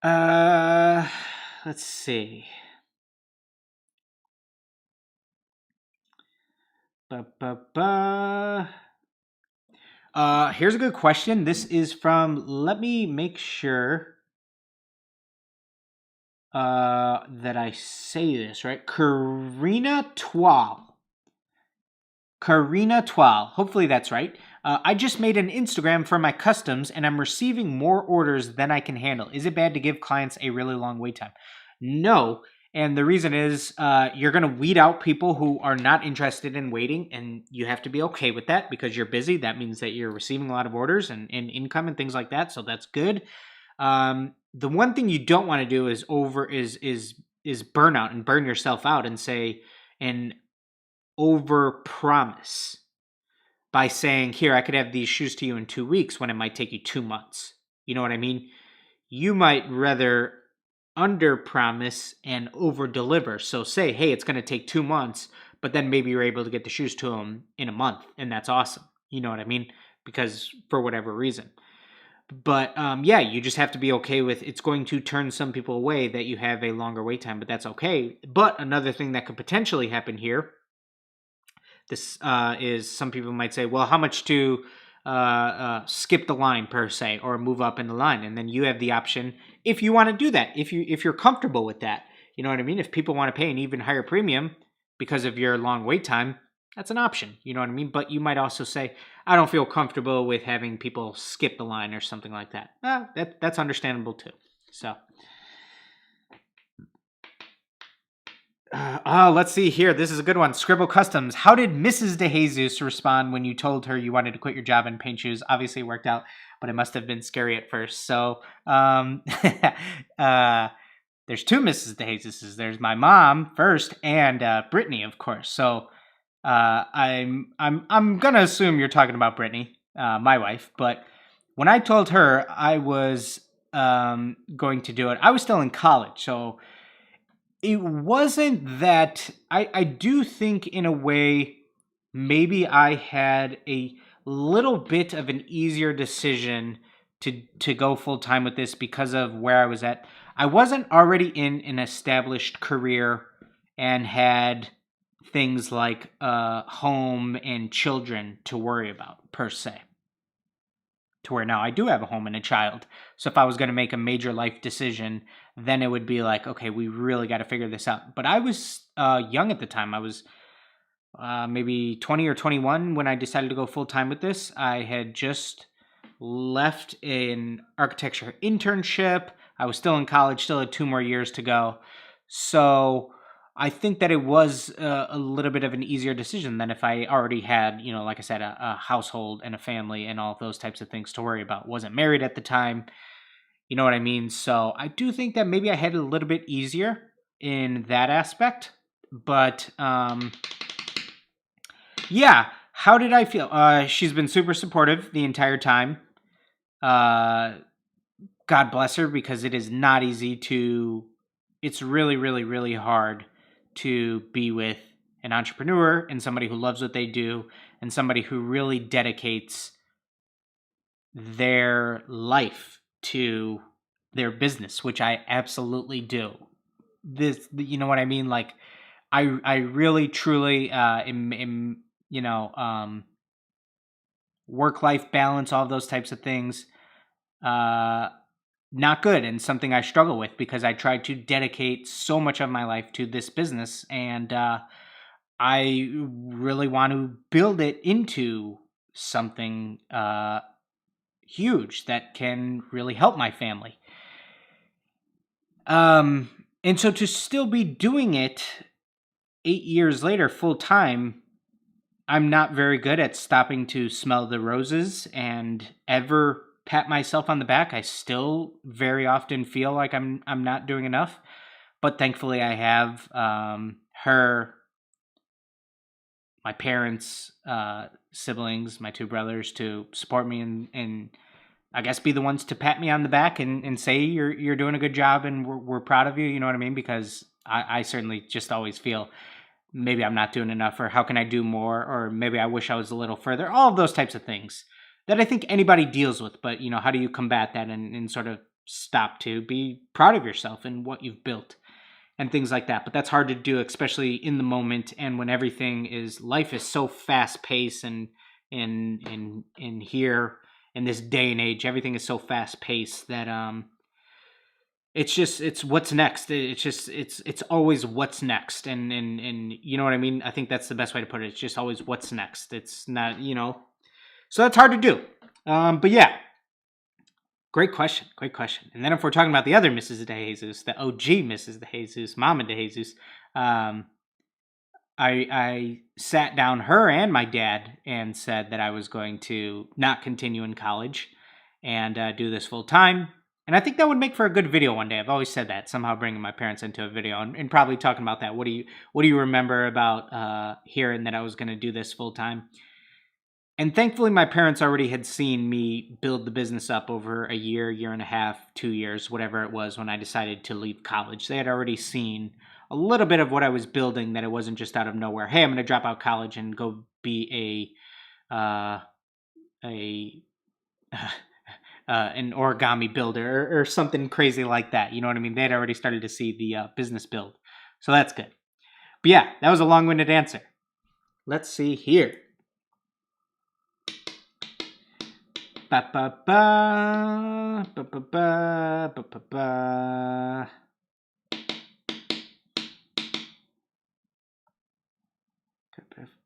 let's see. Here's a good question. This is from, let me make sure that I say this right. Karina Twal. Hopefully that's right. I just made an Instagram for my customs and I'm receiving more orders than I can handle. Is it bad to give clients a really long wait time? No. And the reason is you're going to weed out people who are not interested in waiting, and you have to be okay with that because you're busy. That means that you're receiving a lot of orders and income and things like that, so that's good. The one thing you don't want to do is burnout and burn yourself out and over promise by saying, here, I could have these shoes to you in 2 weeks when it might take you 2 months. You know what I mean? You might rather under promise and over deliver. So say, hey, it's going to take 2 months, but then maybe you're able to get the shoes to them in a month, and that's awesome. You know what I mean? Because for whatever reason. But yeah, you just have to be okay with it's going to turn some people away that you have a longer wait time, but that's okay. But another thing that could potentially happen here, this is some people might say, well, how much to skip the line per se or move up in the line? And then you have the option if you want to do that, if you're comfortable with that. You know what I mean? If people want to pay an even higher premium because of your long wait time, that's an option. You know what I mean? But you might also say, I don't feel comfortable with having people skip the line or something like that. That's understandable too. So, let's see here. This is a good one. Scribble Customs. How did Mrs. DeJesus respond when you told her you wanted to quit your job and paint shoes? Obviously, it worked out, but it must have been scary at first. So, there's two Mrs. DeJesuses. There's my mom first, and Brittany, of course. So, I'm gonna assume you're talking about Brittany, my wife. But when I told her I was going to do it, I was still in college, so it wasn't that. I do think in a way maybe I had a little bit of an easier decision to go full time with this because of where I was at. I wasn't already in an established career and had things like home and children to worry about per se. To where now I do have a home and a child. So if I was going to make a major life decision, then it would be like, okay, we really got to figure this out. But I was young at the time. I was maybe 20 or 21 when I decided to go full time with this. I had just left an architecture internship. I was still in college, still had 2 more years to go. So I think that it was a little bit of an easier decision than if I already had, like I said, a household and a family and all of those types of things to worry about. Wasn't married at the time. You know what I mean? So I do think that maybe I had it a little bit easier in that aspect. But yeah, how did I feel? She's been super supportive the entire time. God bless her, because it is not easy it's really, really, really hard to be with an entrepreneur and somebody who loves what they do and somebody who really dedicates their life to their business, which I absolutely do. You know what I mean? Like, I really, truly am work-life balance, all those types of things, not good, and something I struggle with because I try to dedicate so much of my life to this business, and I really want to build it into something huge that can really help my family. And so to still be doing it 8 years later full time, I'm not very good at stopping to smell the roses and ever pat myself on the back. I still very often feel like I'm not doing enough, but thankfully I have her, my parents, siblings, my 2 brothers to support me and I guess be the ones to pat me on the back and say you're doing a good job and we're proud of you. You know what I mean? Because I certainly just always feel maybe I'm not doing enough, or how can I do more, or maybe I wish I was a little further. All of those types of things that I think anybody deals with, but how do you combat that and sort of stop to be proud of yourself and what you've built and things like that. But that's hard to do, especially in the moment and when life is so fast paced and here in this day and age, everything is so fast paced that it's what's next. It's always what's next, and you know what I mean. I think that's the best way to put it. It's just always what's next. It's not so that's hard to do. But yeah, great question. And then if we're talking about the other Mrs. DeJesus, the OG Mrs. DeJesus, Mama DeJesus, I sat down her and my dad and said that I was going to not continue in college and do this full time. And I think that would make for a good video one day. I've always said that, somehow bringing my parents into a video and probably talking about that. What do you remember about hearing that I was going to do this full time? And thankfully, my parents already had seen me build the business up over a year and a half, 2 years, whatever it was, when I decided to leave college. They had already seen a little bit of what I was building, that it wasn't just out of nowhere. Hey, I'm going to drop out college and go be an origami builder or something crazy like that. You know what I mean? They had already started to see the business build. So that's good. But yeah, that was a long-winded answer. Let's see here. Ba ba ba ba ba ba ba ba ba.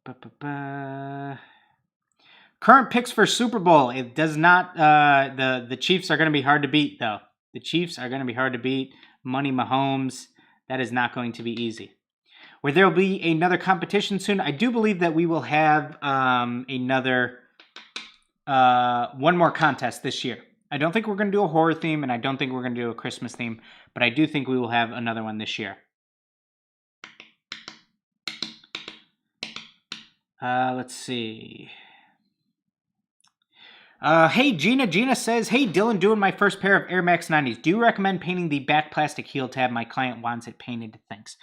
Ba, ba, ba. Current picks for Super Bowl. It does not. The Chiefs are going to be hard to beat, though. The Chiefs are going to be hard to beat. Money Mahomes. That is not going to be easy. Where there will be another competition soon. I do believe that we will have another one more contest this year. I don't think we're going to do a horror theme, and I don't think we're going to do a Christmas theme, but I do think we will have another one this year. Let's see. Hey, Gina. Gina says, hey, Dylan, doing my first pair of Air Max 90s. Do you recommend painting the back plastic heel tab? My client wants it painted. Thanks.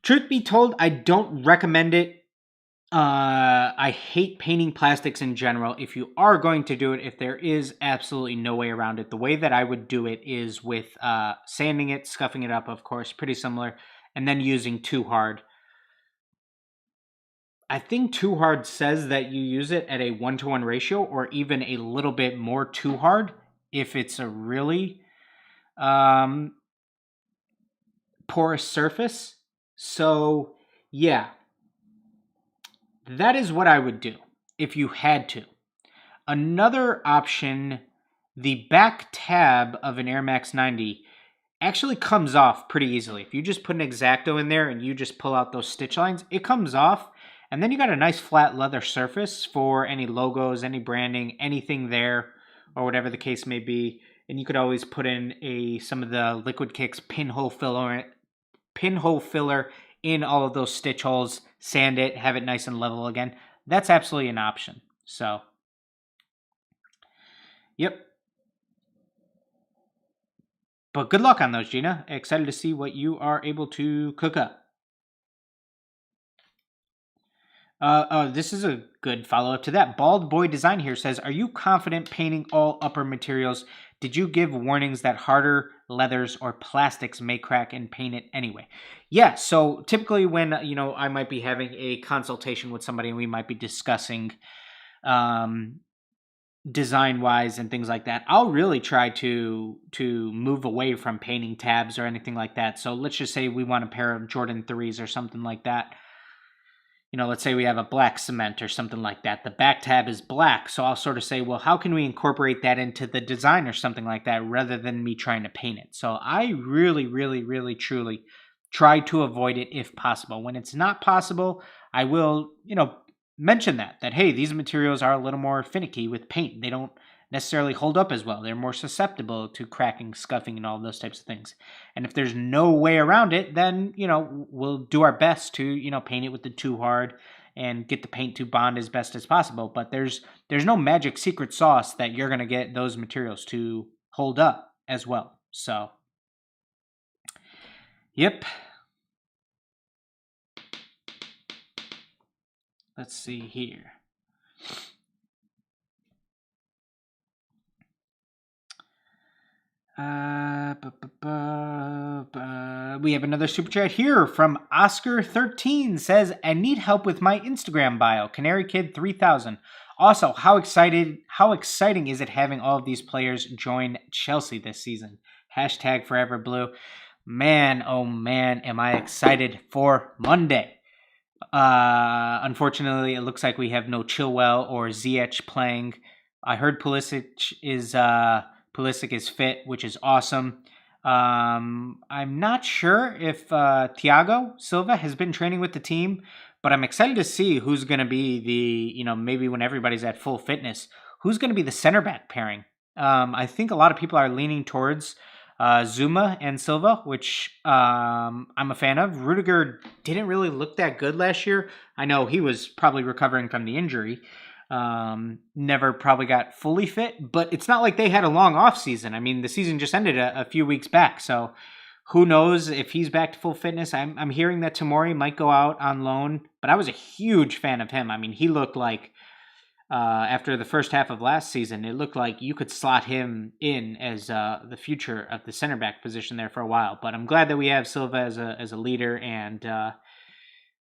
Truth be told, I don't recommend it. I hate painting plastics in general. If you are going to do it, if there is absolutely no way around it, the way that I would do it is with sanding it, scuffing it up, of course, pretty similar, and then using Too Hard. I think Too Hard says that you use it at a 1-to-1 ratio or even a little bit more Too Hard if it's a really porous surface. So, yeah, that is what I would do if you had to. Another option, the back tab of an Air Max 90 actually comes off pretty easily. If you just put an X-Acto in there and you just pull out those stitch lines, it comes off. And then you got a nice flat leather surface for any logos, any branding, anything there, or whatever the case may be. And you could always put in some of the Liquid Kicks pinhole filler in all of those stitch holes, sand it, have it nice and level again. That's absolutely an option. So, yep. But good luck on those, Gina. Excited to see what you are able to cook up. This is a good follow-up to that. Bald Boy Design here says, are you confident painting all upper materials? Did you give warnings that harder leathers or plastics may crack and paint it anyway? Yeah, so typically when, I might be having a consultation with somebody and we might be discussing design-wise and things like that, I'll really try to move away from painting tabs or anything like that. So let's just say we want a pair of Jordan 3s or something like that. Let's say we have a black cement or something like that. The back tab is black, so I'll sort of say, well, how can we incorporate that into the design or something like that rather than me trying to paint it? So I really, really, really, truly try to avoid it if possible. When it's not possible, I will, mention that, hey, these materials are a little more finicky with paint. They don't necessarily hold up as well. They're more susceptible to cracking, scuffing, and all those types of things. And if there's no way around it, then, we'll do our best to, paint it with the Too Hard and get the paint to bond as best as possible. But there's no magic secret sauce that you're going to get those materials to hold up as well. So, yep. Let's see here. We have another super chat here from Oscar13. Says, I need help with my Instagram bio. Canary Kid 3000. Also, how exciting is it having all of these players join Chelsea this season? Hashtag Forever Blue. Man, oh man, am I excited for Monday. Unfortunately, it looks like we have no Chilwell or Ziyech playing. I heard Pulisic is fit, which is awesome. I'm not sure if Thiago Silva has been training with the team, but I'm excited to see who's going to be the, maybe when everybody's at full fitness, who's going to be the center back pairing. I think a lot of people are leaning towards Zuma and Silva, which I'm a fan of. Rudiger didn't really look that good last year. I know he was probably recovering from the injury. Never probably got fully fit, but it's not like they had a long off season. I mean, the season just ended a few weeks back, so Who knows if he's back to full fitness? I'm hearing that Tamori might go out on loan, but I was a huge fan of him. I mean, he looked like after the first half of last season, it looked like you could slot him in as the future of the center back position there for a while. But I'm glad that we have Silva as a leader, and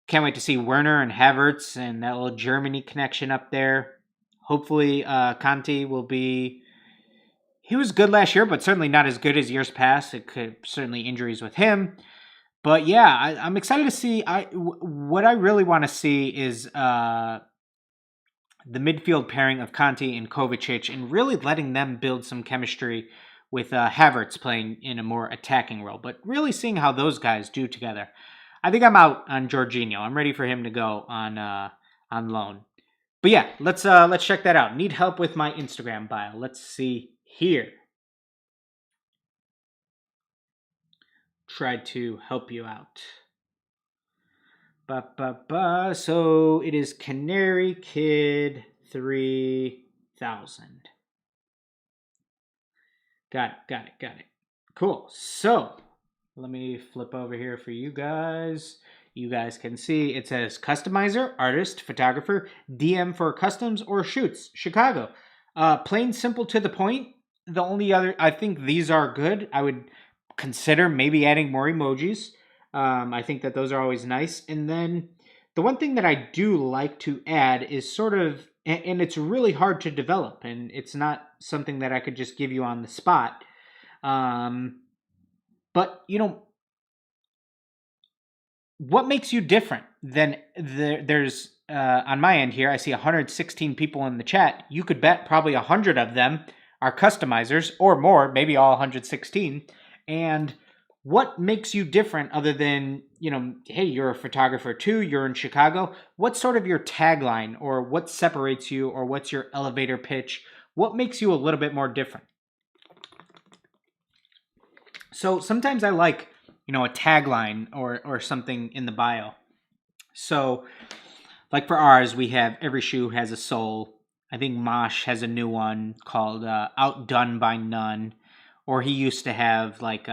can't wait to see Werner and Havertz and that little Germany connection up there. Hopefully, Conte will be. He was good last year, but certainly not as good as years past. It could certainly injuries with him. But yeah, I'm excited to see. What I really want to see is the midfield pairing of Conte and Kovacic, and really letting them build some chemistry with Havertz playing in a more attacking role. But really seeing how those guys do together. I think I'm out on Jorginho. I'm ready for him to go on loan. But yeah, let's check that out. Need help with my Instagram bio. Let's see here. Tried to help you out. So it is Canary Kid 3000. Got it. Cool. So let me flip over here for you guys. You guys can see it says customizer, artist, photographer, DM for customs or shoots, Chicago. Plain, simple, to the point. The only other, I think these are good. I would consider maybe adding more emojis. I think that those are always nice. And then the one thing that I do like to add is sort of, and it's really hard to develop, and it's not something that I could just give you on the spot. But, you know, what makes you different than there's, on my end here, I see 116 people in the chat. You could bet probably 100 of them are customizers or more, maybe all 116. And what makes you different other than, you know, hey, you're a photographer too, you're in Chicago. What's sort of your tagline, or what separates you, or what's your elevator pitch? What makes you a little bit more different? So sometimes I like, you know, a tagline or something in the bio. So like for ours, we have every shoe has a soul. I think Mosh has a new one called Outdone by None. Or he used to have like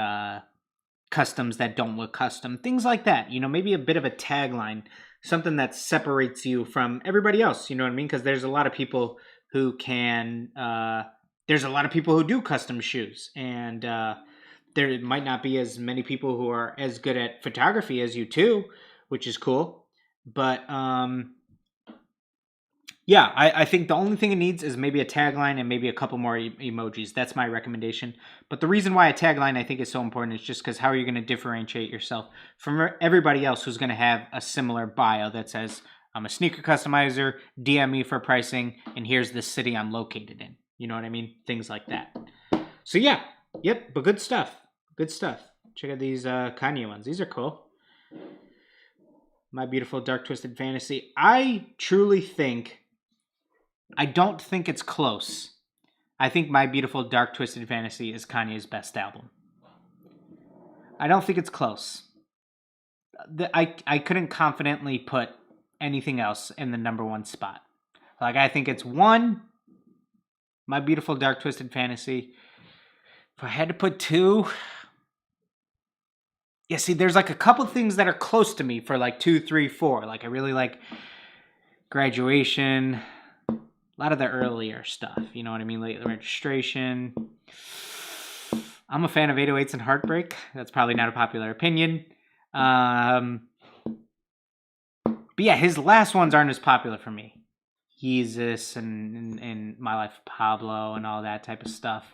customs that don't look custom. Things like that. You know, maybe a bit of a tagline. Something that separates you from everybody else. You know what I mean? Because there's a lot of people who can... there's a lot of people who do custom shoes. And there might not be as many people who are as good at photography as you too, which is cool. But yeah, I think the only thing it needs is maybe a tagline and maybe a couple more emojis. That's my recommendation. But the reason why a tagline I think is so important is just because how are you going to differentiate yourself from everybody else who's going to have a similar bio that says, I'm a sneaker customizer, DM me for pricing, and here's the city I'm located in. You know what I mean? Things like that. So yeah, yep, but good stuff. Good stuff. Check out these Kanye ones. These are cool. My Beautiful Dark Twisted Fantasy. I truly think... I don't think it's close. I think My Beautiful Dark Twisted Fantasy is Kanye's best album. I don't think it's close. I couldn't confidently put anything else in the number one spot. Like, I think it's one, My Beautiful Dark Twisted Fantasy. If I had to put two... Yeah, see, there's like a couple things that are close to me for like 2, 3, 4. Like, I really like Graduation... A lot of the earlier stuff, you know what I mean? Late Registration. I'm a fan of 808s and Heartbreak. That's probably not a popular opinion. But yeah, his last ones aren't as popular for me. Yeezus and My Life of Pablo and all that type of stuff.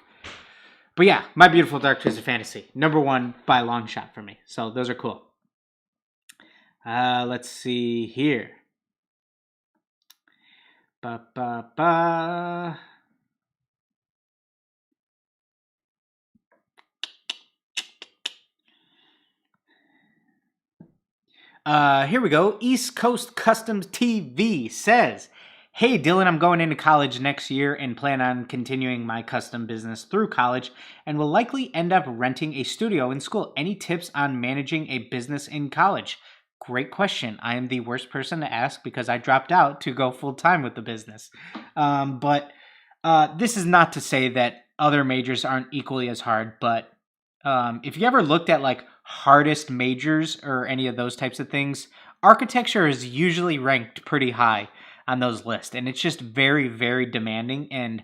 But yeah, My Beautiful Dark Twisted Fantasy. Number one by a long shot for me. So those are cool. Let's see here. Here we go. East Coast Customs TV says, hey, Dylan, I'm going into college next year and plan on continuing my custom business through college and will likely end up renting a studio in school. Any tips on managing a business in college? Great question. I am the worst person to ask because I dropped out to go full-time with the business. But this is not to say that other majors aren't equally as hard, but if you ever looked at like hardest majors or any of those types of things, architecture is usually ranked pretty high on those lists, and it's just very, very demanding. And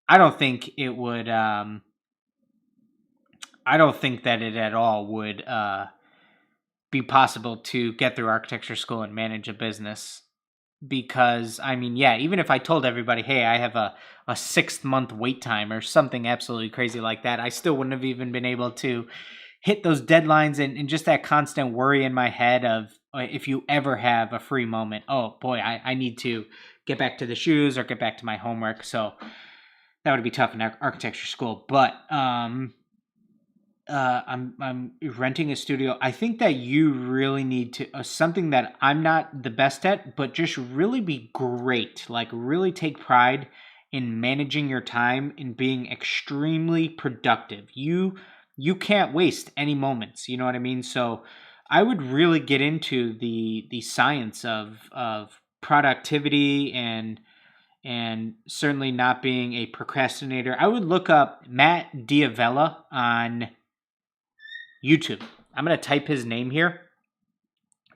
I don't think it would. I don't think that it at all would be possible to get through architecture school and manage a business. Because I mean, yeah, even if I told everybody, hey, I have a 6-month wait time or something absolutely crazy like that, I still wouldn't have even been able to hit those deadlines, and just that constant worry in my head of if you ever have a free moment, oh boy, I need to get back to the shoes or get back to my homework. So that would be tough in architecture school. But I'm renting a studio. I think that you really need to something that I'm not the best at, but just really be great. Like really take pride in managing your time and being extremely productive. You can't waste any moments. You know what I mean? So I would really get into the science of productivity and certainly not being a procrastinator. I would look up Matt Diavella on YouTube. I'm going to type his name here.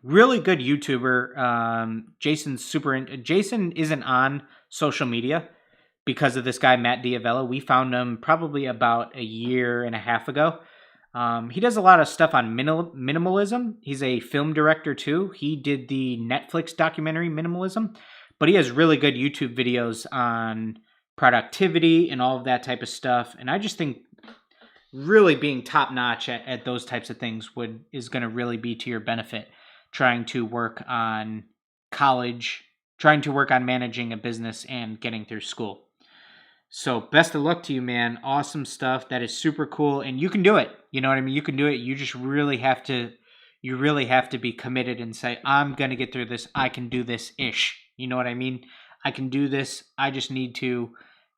Really good YouTuber. Jason isn't on social media because of this guy, Matt Diavella. We found him probably about a year and a half ago. He does a lot of stuff on minimalism. He's a film director too. He did the Netflix documentary Minimalism, but he has really good YouTube videos on productivity and all of that type of stuff. And I just think really being top notch at those types of things is going to really be to your benefit. Trying to work on college, trying to work on managing a business and getting through school. So best of luck to you, man. Awesome stuff. That is super cool. And you can do it. You know what I mean? You can do it. You just really have to be committed and say, I'm going to get through this. I can do this ish. You know what I mean? I can do this. I just need to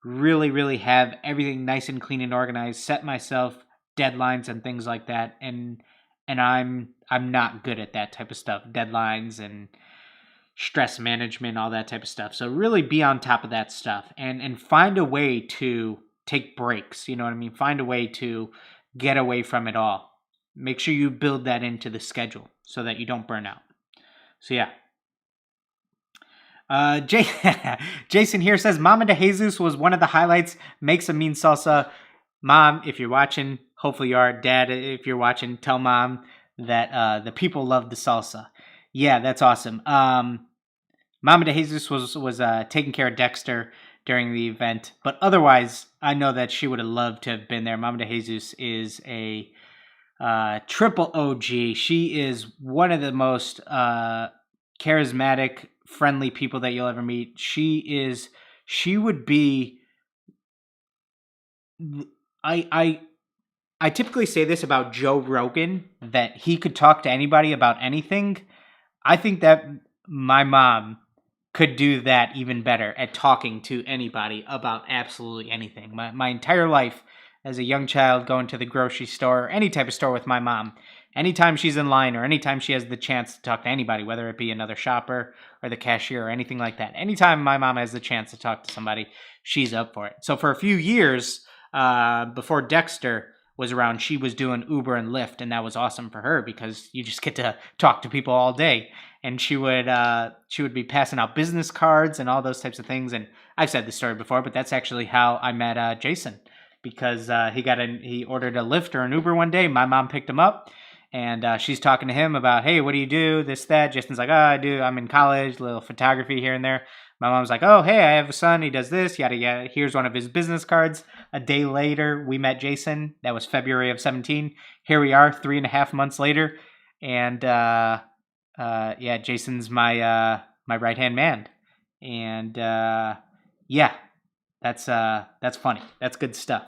really, really have everything nice and clean and organized, set myself deadlines and things like that. And I'm not good at that type of stuff. Deadlines and stress management, all that type of stuff. So really be on top of that stuff and find a way to take breaks. You know what I mean? Find a way to get away from it all. Make sure you build that into the schedule so that you don't burn out. So yeah. Jason here says Mama DeJesus was one of the highlights. Makes a mean salsa. Mom, if you're watching, hopefully you are. Dad, if you're watching, tell Mom that the people love the salsa. Yeah, that's awesome. Mama DeJesus was taking care of Dexter during the event, but otherwise, I know that she would have loved to have been there. Mama DeJesus is a triple OG. She is one of the most charismatic, friendly people that you'll ever meet. She would be. I typically say this about Joe Rogan, that he could talk to anybody about anything. I think that my mom could do that even better at talking to anybody about absolutely anything. My entire life as a young child, going to the grocery store or any type of store with my mom, anytime she's in line or anytime she has the chance to talk to anybody, whether it be another shopper or the cashier or anything like that, anytime my mom has the chance to talk to somebody, she's up for it. So for a few years before Dexter was around, she was doing Uber and Lyft, and that was awesome for her because you just get to talk to people all day. And she would be passing out business cards and all those types of things. And I've said this story before, but that's actually how I met Jason, because he ordered a Lyft or an Uber one day. My mom picked him up, and she's talking to him about, hey, what do you do? This, that. Jason's like, I'm in college, a little photography here and there. My mom's like, oh, hey, I have a son. He does this, yada, yada. Here's one of his business cards. A day later, we met Jason. That was February of 2017. Here we are 3.5 months later. And, Jason's my right-hand man. And, that's funny. That's good stuff.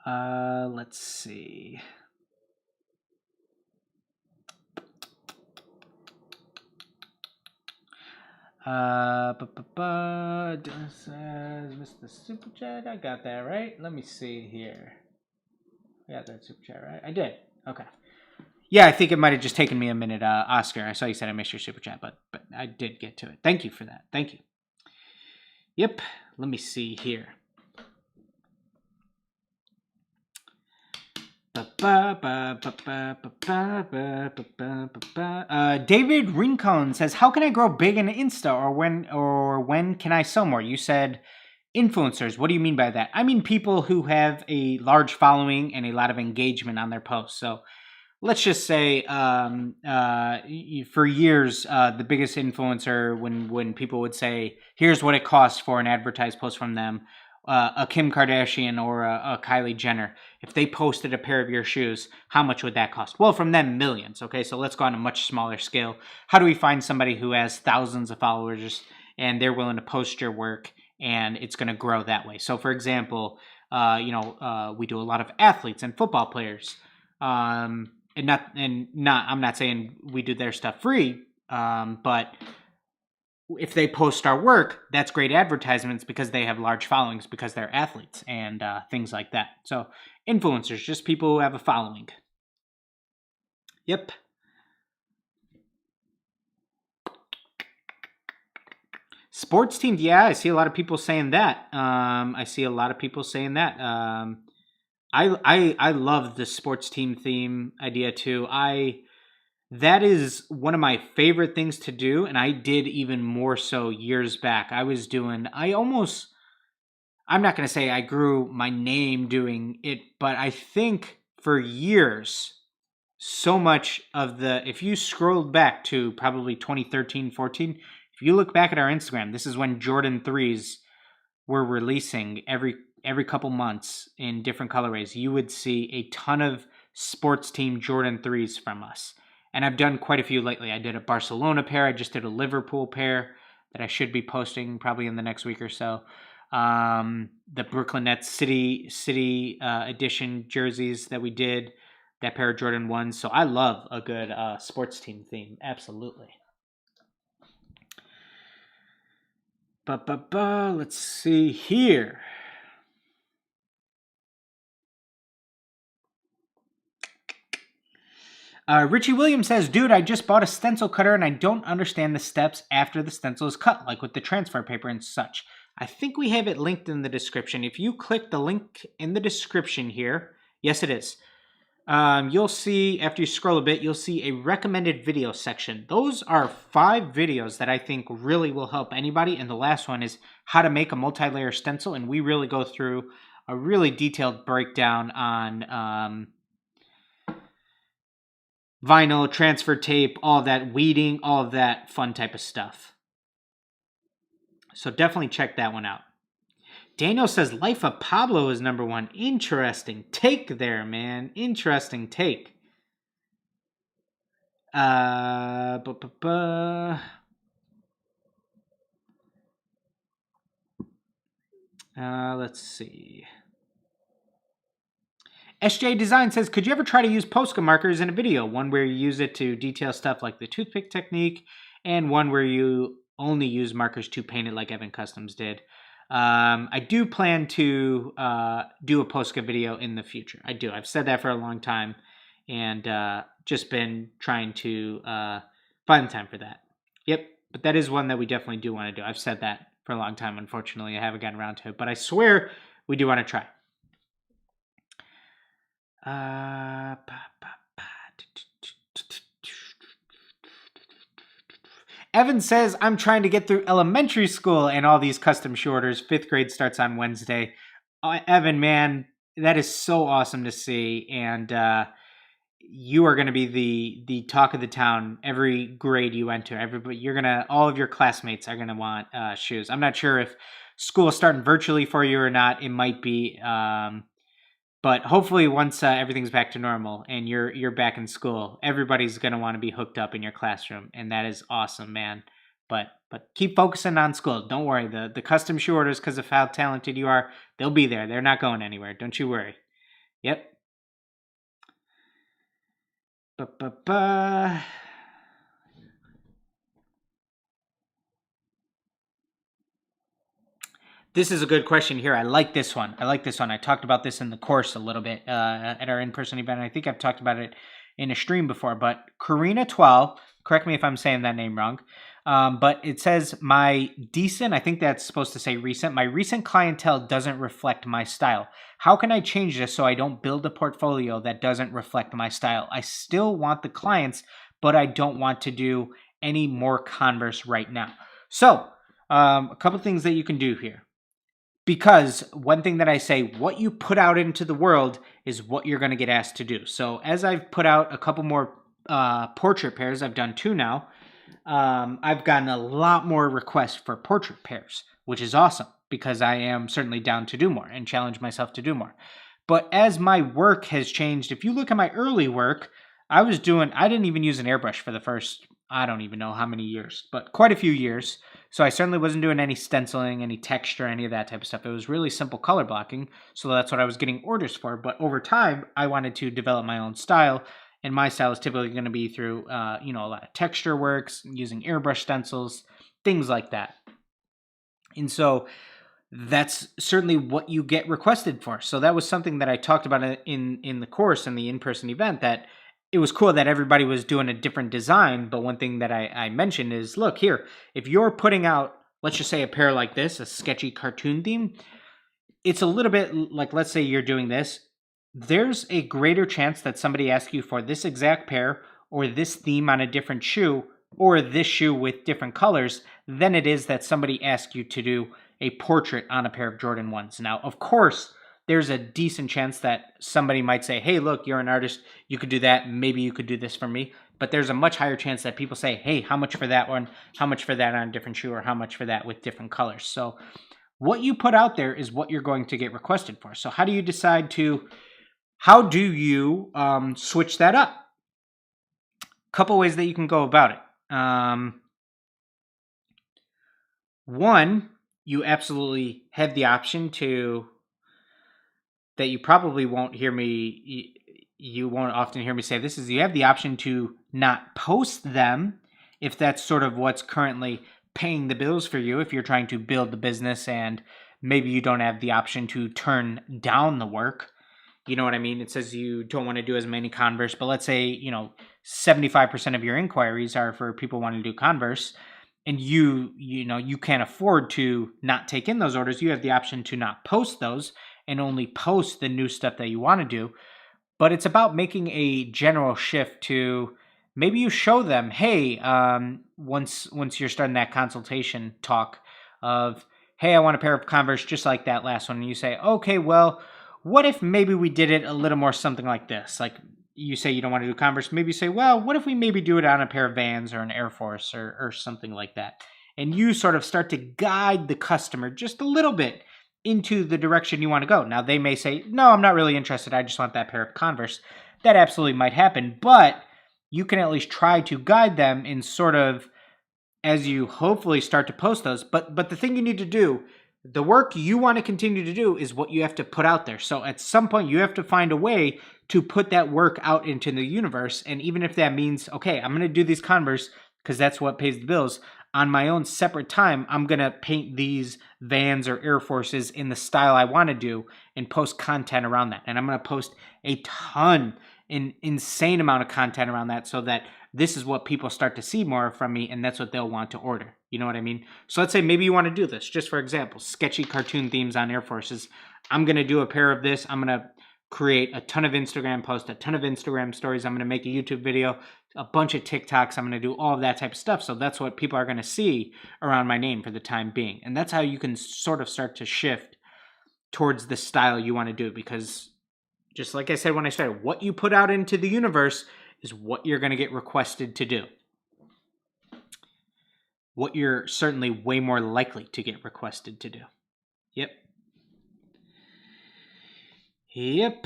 Let's see. Says Mr. Super Chat. I got that right. Let me see here. I got that Super Chat right. I did. Okay. Yeah, I think it might have just taken me a minute, Oscar. I saw you said I missed your Super Chat, but I did get to it. Thank you for that. Thank you. Yep. Let me see here. David Rincon says, how can I grow big in Insta, or when can I sell more? You said influencers. What do you mean by that? I mean people who have a large following and a lot of engagement on their posts. So let's just say for years, the biggest influencer, when people would say, here's what it costs for an advertised post from them, a Kim Kardashian or a Kylie Jenner, if they posted a pair of your shoes, how much would that cost? Well, from them, millions. Okay, so let's go on a much smaller scale. How do we find somebody who has thousands of followers and they're willing to post your work and it's going to grow that way? So, for example, we do a lot of athletes and football players. I'm not saying we do their stuff free, but if they post our work, that's great advertisements because they have large followings because they're athletes and things like that. So influencers, just people who have a following. Yep. Sports team, yeah, I see a lot of people saying that. I love the sports team theme idea too. That is one of my favorite things to do, and I did even more so years back. I'm not going to say I grew my name doing it, but I think for years, so much of if you scrolled back to probably 2013, 14, if you look back at our Instagram, this is when Jordan 3s were releasing every couple months in different colorways. You would see a ton of sports team Jordan 3s from us. And I've done quite a few lately. I did a Barcelona pair. I just did a Liverpool pair that I should be posting probably in the next week or so. The Brooklyn Nets City edition jerseys that we did, that pair of Jordan 1s. So I love a good sports team theme. Absolutely. Let's see here. Richie Williams says, dude, I just bought a stencil cutter and I don't understand the steps after the stencil is cut, like with the transfer paper and such. I think we have it linked in the description. If you click the link in the description here, yes, it is. You'll see, after you scroll a bit, you'll see a recommended video section. Those are 5 videos that I think really will help anybody. And the last one is how to make a multi-layer stencil. And we really go through a really detailed breakdown on vinyl, transfer tape, all that, weeding, all of that fun type of stuff. So definitely check that one out. Daniel says Life of Pablo is number 1. Interesting take there, man. Interesting take. Let's see. SJ Design says, could you ever try to use Posca markers in a video? One where you use it to detail stuff like the toothpick technique, and one where you only use markers to paint it like Evan Customs did. I do plan to do a Posca video in the future. I do. I've said that for a long time, and just been trying to find the time for that. Yep, but that is one that we definitely do want to do. I've said that for a long time. Unfortunately, I haven't gotten around to it, but I swear we do want to try. Evan says, I'm trying to get through elementary school and all these custom shorters. 5th grade starts on Wednesday. Evan, man, that is so awesome to see. And you are going to be the talk of the town every grade you enter. All of your classmates are going to want shoes. I'm not sure if school is starting virtually for you or not. It might be. But hopefully once everything's back to normal and you're back in school, everybody's going to want to be hooked up in your classroom. And that is awesome, man. But keep focusing on school. Don't worry. The custom shoe orders, because of how talented you are, they'll be there. They're not going anywhere. Don't you worry. Yep. This is a good question here. I like this one. I talked about this in the course a little bit at our in-person event. I think I've talked about it in a stream before, but Karina12, correct me if I'm saying that name wrong, But it says my decent, I think that's supposed to say recent, my recent clientele doesn't reflect my style. How can I change this so I don't build a portfolio that doesn't reflect my style? I still want the clients, but I don't want to do any more Converse right now. So a couple things that you can do here. Because one thing that I say, what you put out into the world is what you're going to get asked to do. So as I've put out a couple more portrait pairs, I've done 2 now. I've gotten a lot more requests for portrait pairs, which is awesome because I am certainly down to do more and challenge myself to do more. But as my work has changed, if you look at my early work, I didn't even use an airbrush for the first, I don't even know how many years, but quite a few years. So I certainly wasn't doing any stenciling, any texture, any of that type of stuff. It was really simple color blocking. So that's what I was getting orders for. But over time, I wanted to develop my own style. And my style is typically going to be through, a lot of texture works, using airbrush stencils, things like that. And so that's certainly what you get requested for. So that was something that I talked about in the course and the in-person event, that it was cool that everybody was doing a different design. But one thing that I mentioned is, look here, if you're putting out, let's just say a pair like this, a sketchy cartoon theme, it's a little bit like, let's say you're doing this, there's a greater chance that somebody asks you for this exact pair or this theme on a different shoe or this shoe with different colors than it is that somebody asks you to do a portrait on a pair of Jordan 1s. Now, of course, there's a decent chance that somebody might say, hey, look, you're an artist, you could do that, maybe you could do this for me. But there's a much higher chance that people say, hey, how much for that one, how much for that on a different shoe, or how much for that with different colors. So what you put out there is what you're going to get requested for. So how do you switch that up? Couple ways that you can go about it. One, you absolutely have the option that you probably won't hear me, you won't often hear me say this, is you have the option to not post them if that's sort of what's currently paying the bills for you, if you're trying to build the business and maybe you don't have the option to turn down the work. You know what I mean? It says you don't want to do as many Converse, but let's say, 75% of your inquiries are for people wanting to do Converse, and you can't afford to not take in those orders. You have the option to not post those and only post the new stuff that you want to do. But it's about making a general shift to maybe you show them, hey, once you're starting that consultation talk of, hey, I want a pair of Converse just like that last one. And you say, okay, well, what if maybe we did it a little more something like this? Like you say you don't want to do Converse. Maybe you say, well, what if we maybe do it on a pair of Vans or an Air Force or something like that? And you sort of start to guide the customer just a little bit into the direction you want to go. Now, they may say, no, I'm not really interested. I just want that pair of Converse. That absolutely might happen. But you can at least try to guide them in sort of as you hopefully start to post those. But the thing you need to do, the work you want to continue to do is what you have to put out there. So at some point, you have to find a way to put that work out into the universe. And even if that means, okay, I'm going to do these Converse because that's what pays the bills. On my own separate time, I'm going to paint these Vans or Air Forces in the style I want to do and post content around that. And I'm going to post a an insane amount of content around that so that this is what people start to see more from me, and that's what they'll want to order. You know what I mean? So let's say maybe you want to do this, just for example, sketchy cartoon themes on Air Forces. I'm going to do a pair of this. I'm going to create a ton of Instagram posts, a ton of Instagram stories. I'm going to make a YouTube video, a bunch of TikToks. I'm going to do all of that type of stuff. So that's what people are going to see around my name for the time being. And that's how you can sort of start to shift towards the style you want to do. Because just like I said when I started, what you put out into the universe is what you're going to get requested to do. What you're certainly way more likely to get requested to do. Yep.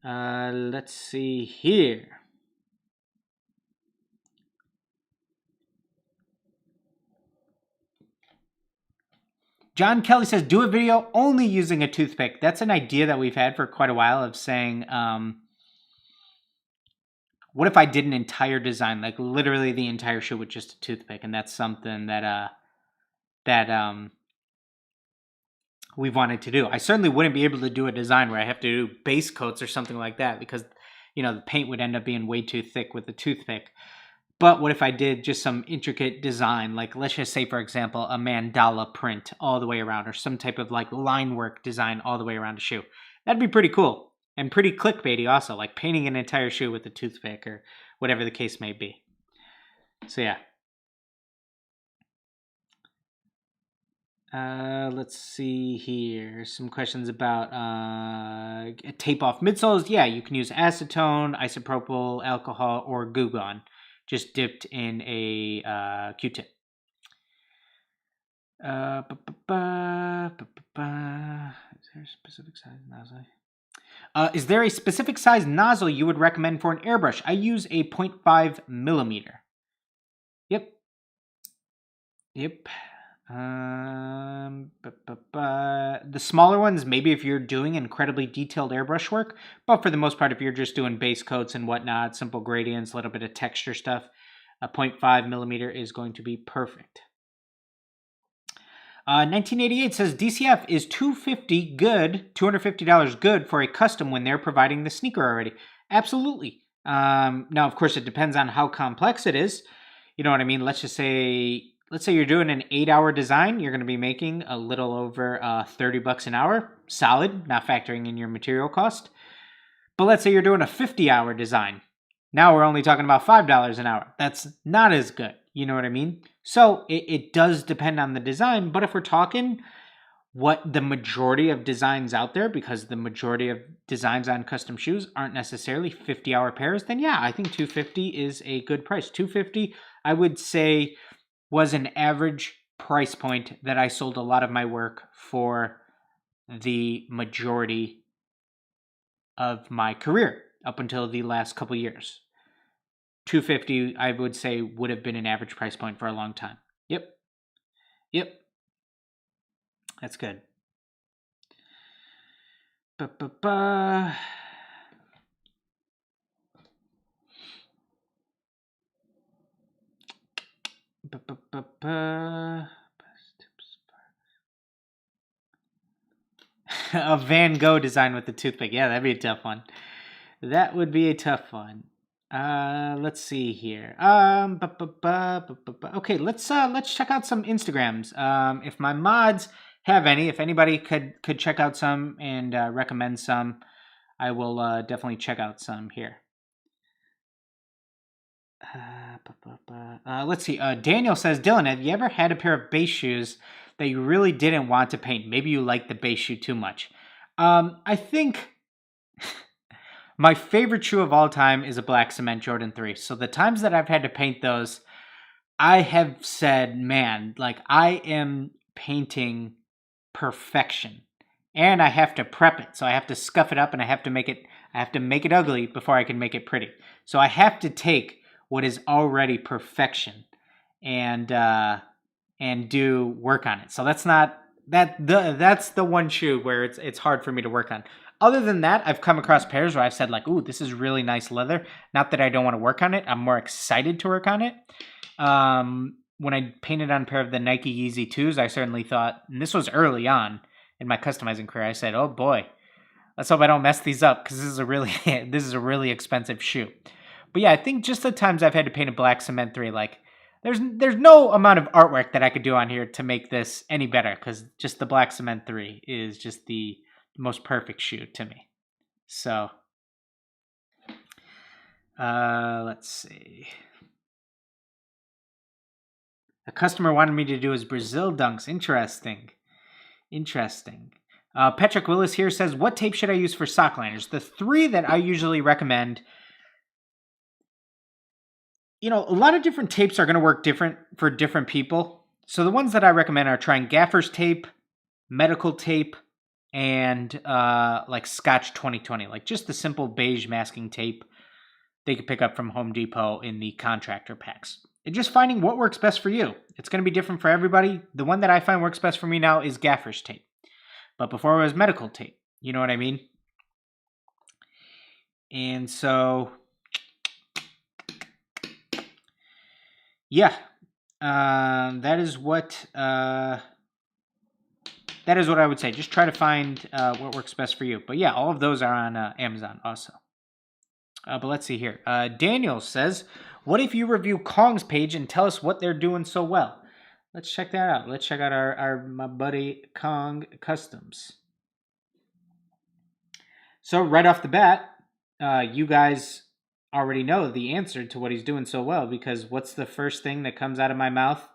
Let's see here. John Kelly says, do a video only using a toothpick. That's an idea that we've had for quite a while of saying, what if I did an entire design, like literally the entire shoe with just a toothpick? And that's something that we've wanted to do. I certainly wouldn't be able to do a design where I have to do base coats or something like that because, the paint would end up being way too thick with the toothpick. But what if I did just some intricate design, like let's just say, for example, a mandala print all the way around, or some type of like line work design all the way around a shoe? That'd be pretty cool and pretty clickbaity also, like painting an entire shoe with a toothpick or whatever the case may be. So yeah. Let's see here. Some questions about tape off midsoles. Yeah, you can use acetone, isopropyl alcohol, or Goo Gone, just dipped in a Q-tip. Is there a specific size nozzle? Is there a specific size nozzle you would recommend for an airbrush? I use a 0.5 millimeter. Yep. The smaller ones, maybe if you're doing incredibly detailed airbrush work, but for the most part, if you're just doing base coats and whatnot, simple gradients, a little bit of texture stuff, a 0.5 millimeter is going to be perfect. 1988 says DCF is $250 good for a custom when they're providing the sneaker already. Absolutely. Now, of course, it depends on how complex it is. You know what I mean? Let's say you're doing an 8-hour design. You're going to be making a little over $30 an hour. Solid, not factoring in your material cost. But let's say you're doing a 50-hour design. Now we're only talking about $5 an hour. That's not as good. You know what I mean? So it does depend on the design. But if we're talking what the majority of designs out there, because the majority of designs on custom shoes aren't necessarily 50-hour pairs, then yeah, I think $250 is a good price. $250, I would say, was an average price point that I sold a lot of my work for the majority of my career up until the last couple years. $250, I would say, would have been an average price point for a long time. Yep. That's good. A Van Gogh design with the toothpick. Yeah, that'd be a tough one. That would be a tough one. Let's see here. Okay, let's check out some Instagrams. If my mods have any, if anybody could check out some and recommend some, I will definitely check out some here. Let's see. Daniel says, Dylan, have you ever had a pair of base shoes that you really didn't want to paint? Maybe you like the base shoe too much. I think my favorite shoe of all time is a black cement Jordan 3. So the times that I've had to paint those, I have said, man, like I am painting perfection. And I have to prep it. So I have to scuff it up and I have to make it ugly before I can make it pretty. So I have to take what is already perfection and do work on it. So that's the one shoe where it's hard for me to work on. Other than that, I've come across pairs where I've said like, ooh, this is really nice leather. Not that I don't want to work on it. I'm more excited to work on it. When I painted on a pair of the Nike Yeezy 2s, I certainly thought, and this was early on in my customizing career, I said, oh boy, let's hope I don't mess these up because this is a really expensive shoe. But yeah, I think just the times I've had to paint a black cement 3, like there's no amount of artwork that I could do on here to make this any better because just the black cement 3 is just the most perfect shoe to me. So let's see. A customer wanted me to do his Brazil dunks. Interesting. Patrick Willis here says, what tape should I use for sock liners? The 3 that I usually recommend, you know, a lot of different tapes are going to work different for different people. So the ones that I recommend are trying gaffer's tape, medical tape, and like Scotch 2020, like just the simple beige masking tape they could pick up from Home Depot in the contractor packs. And just finding what works best for you. It's going to be different for everybody. The one that I find works best for me now is gaffer's tape. But before it was medical tape. You know what I mean? And so, yeah, that is what I would say. Just try to find what works best for you. But yeah, all of those are on Amazon also. But let's see here. Daniel says, What if you review Kong's page and tell us what they're doing so well? Let's check that out. Let's check out my buddy Kong Customs. So right off the bat, you guys already know the answer to what he's doing so well, because what's the first thing that comes out of my mouth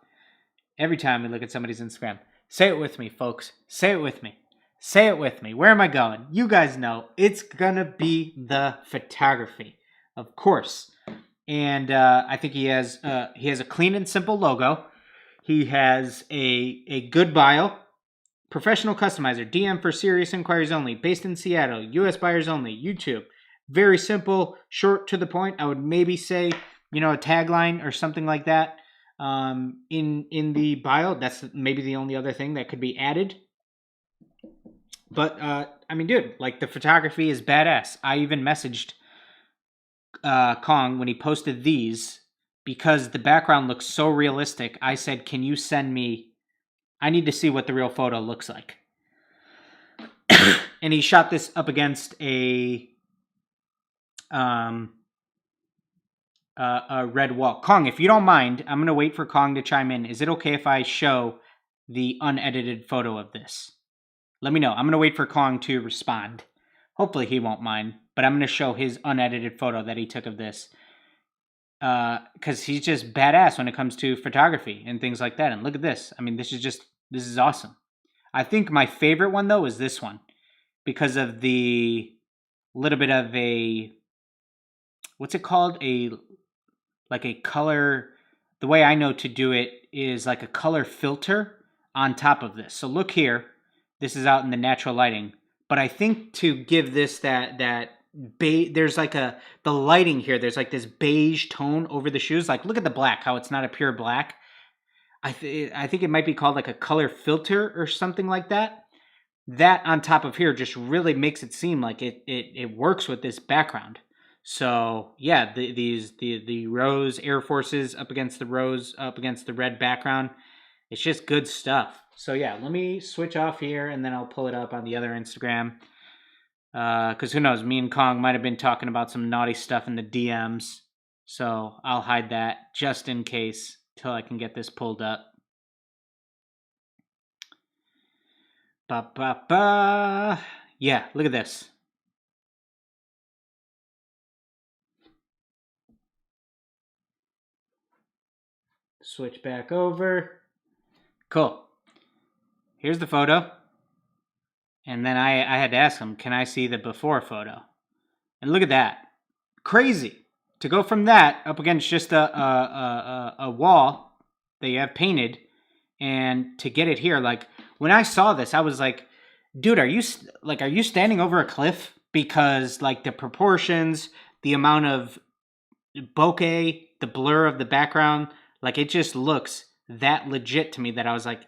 every time we look at somebody's Instagram? Say it with me, folks. Say it with me. Say it with me. Where am I going? You guys know it's gonna be the photography, of course. And I think he has a clean and simple logo. He has a good bio. Professional customizer, DM for serious inquiries only, based in Seattle, US buyers only, YouTube. Very simple, short to the point. I would maybe say, a tagline or something like that in the bio. That's maybe the only other thing that could be added. But, dude, like, the photography is badass. I even messaged Kong when he posted these because the background looks so realistic. I said, can you send me... I need to see what the real photo looks like. And he shot this up against a red wall. Kong, if you don't mind, I'm going to wait for Kong to chime in. Is it okay if I show the unedited photo of this? Let me know. I'm going to wait for Kong to respond. Hopefully he won't mind, but I'm going to show his unedited photo that he took of this. Because he's just badass when it comes to photography and things like that. And look at this. This is awesome. I think my favorite one, though, is this one. Because of the little bit of a, what's it called? Like a color, the way I know to do it is like a color filter on top of this. So look here. This is out in the natural lighting. But I think to give this there's like the lighting here. There's like this beige tone over the shoes. Like, look at the black, how it's not a pure black. I think it might be called like a color filter or something like that. That on top of here just really makes it seem like it works with this background. So yeah, the rose Air Forces up against the red background. It's just good stuff. So yeah, let me switch off here and then I'll pull it up on the other Instagram. Because who knows, me and Kong might have been talking about some naughty stuff in the DMs. So I'll hide that just in case till I can get this pulled up. Yeah, look at this. Switch back over. Cool. Here's the photo. And then I had to ask him, can I see the before photo? And look at that. Crazy. To go from that up against just a wall that you have painted, and to get it here, like, when I saw this, I was like, dude, are you standing over a cliff? Because, like, the proportions, the amount of bokeh, the blur of the background, like, it just looks that legit to me that I was like,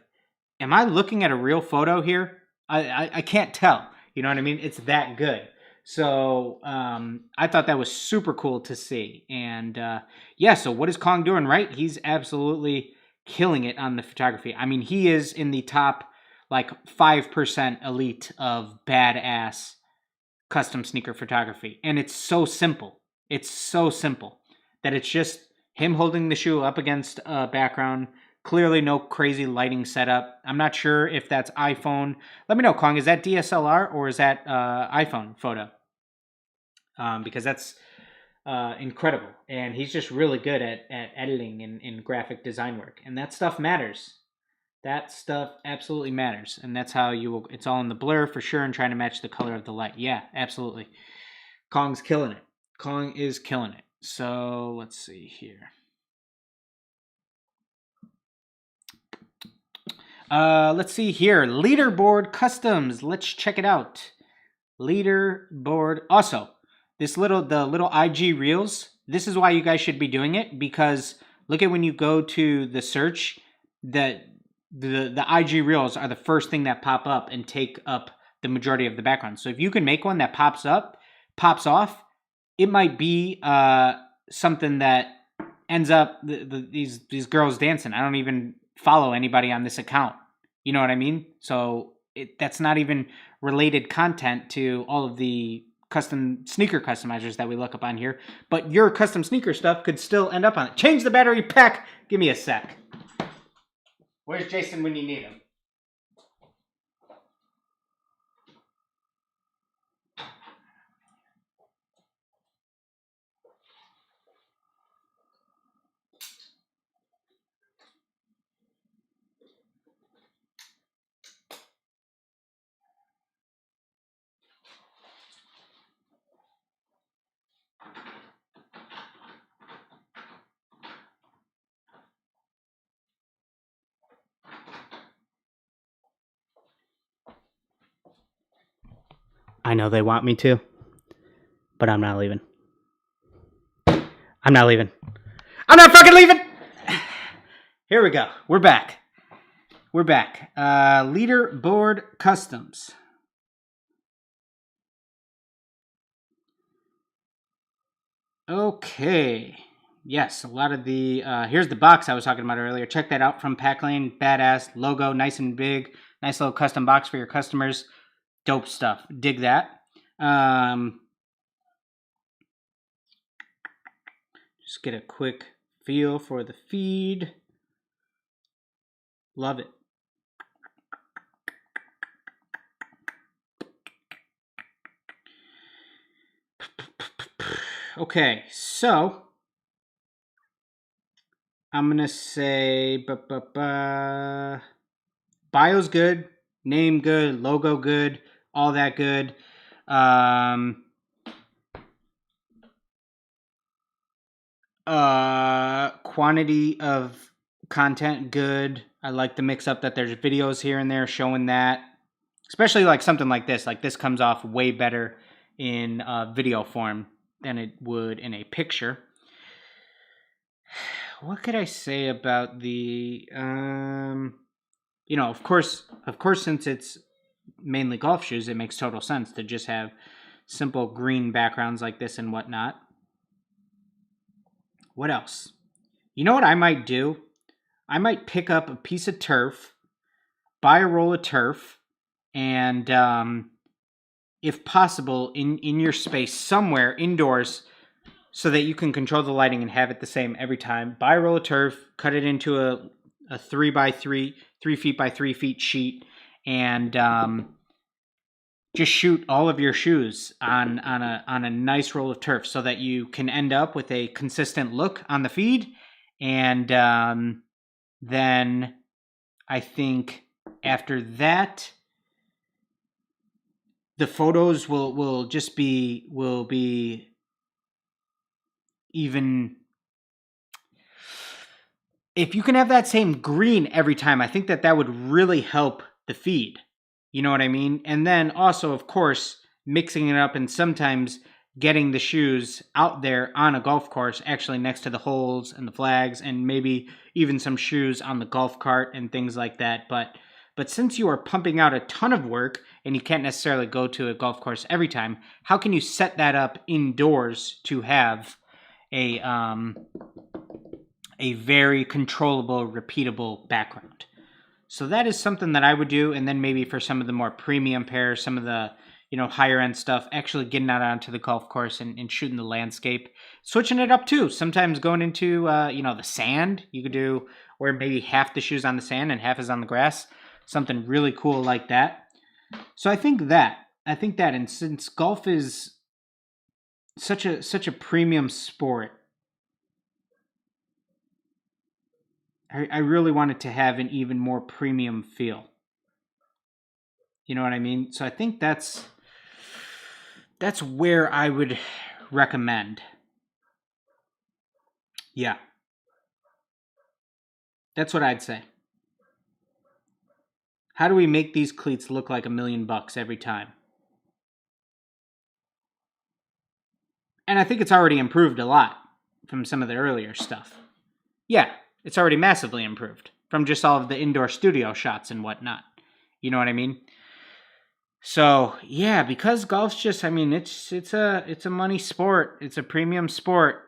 am I looking at a real photo here? I can't tell. You know what I mean? It's that good. So I thought that was super cool to see. And yeah, so what is Kong doing right? He's absolutely killing it on the photography. I mean, he is in the top like 5% elite of badass custom sneaker photography. And it's so simple. It's so simple that it's just him holding the shoe up against a background. Clearly no crazy lighting setup. I'm not sure if that's iPhone. Let me know, Kong. Is that DSLR or is that iPhone photo? Because that's incredible. And he's just really good at editing and graphic design work. And that stuff matters. That stuff absolutely matters. And that's how it's all in the blur for sure and trying to match the color of the light. Yeah, absolutely. Kong's killing it. Kong is killing it. So let's see here. Let's see here. Leaderboard Customs. Let's check it out. Leaderboard. Also, the little IG Reels. This is why you guys should be doing it, because look at when you go to the search, the IG Reels are the first thing that pop up and take up the majority of the background. So if you can make one that pops off, it might be something that ends up these girls dancing. I don't even follow anybody on this account. You know what I mean? So that's not even related content to all of the custom sneaker customizers that we look up on here. But your custom sneaker stuff could still end up on it. Change the battery pack. Give me a sec. Where's Jason when you need him? I know they want me to, but I'm not leaving. I'm not leaving. I'm not fucking leaving! Here we go. We're back. We're back. Leaderboard Customs. Okay. Yes, a lot of the... here's the box I was talking about earlier. Check that out from Packlane. Badass. Logo, nice and big. Nice little custom box for your customers. Dope stuff. Dig that. Just get a quick feel for the feed. Love it. Okay, so I'm going to say bio's good, name good, logo good, all that good. Quantity of content good. I like the mix up that there's videos here and there showing that. Especially like something like this. Like this comes off way better in video form than it would in a picture. What could I say about the you know, of course since it's mainly golf shoes, it makes total sense to just have simple green backgrounds like this and whatnot. What else? You know what I might do? I might pick up a piece of turf, buy a roll of turf, and if possible, in your space somewhere indoors, so that you can control the lighting and have it the same every time. Buy a roll of turf, cut it into a 3x3, 3 feet by 3 feet sheet, and just shoot all of your shoes on a nice roll of turf, so that you can end up with a consistent look on the feed. And then I think after that, the photos will be even. If you can have that same green every time, I think that would really help the feed. You know what I mean? And then also, of course, mixing it up and sometimes getting the shoes out there on a golf course, actually next to the holes and the flags, and maybe even some shoes on the golf cart and things like that. But since you are pumping out a ton of work and you can't necessarily go to a golf course every time, how can you set that up indoors to have a very controllable, repeatable background? So that is something that I would do. And then maybe for some of the more premium pairs, some of the, you know, higher end stuff, actually getting out onto the golf course and shooting the landscape, switching it up too. Sometimes going into, you know, the sand, you could do, or maybe half the shoes on the sand and half is on the grass, something really cool like that. So I think that, and since golf is such a premium sport, I really want it to have an even more premium feel. You know what I mean? So I think that's where I would recommend. Yeah. That's what I'd say. How do we make these cleats look like $1 million every time? And I think it's already improved a lot from some of the earlier stuff. Yeah. It's already massively improved from just all of the indoor studio shots and whatnot. You know what I mean? So yeah, because golf's just, I mean, it's a money sport. It's a premium sport.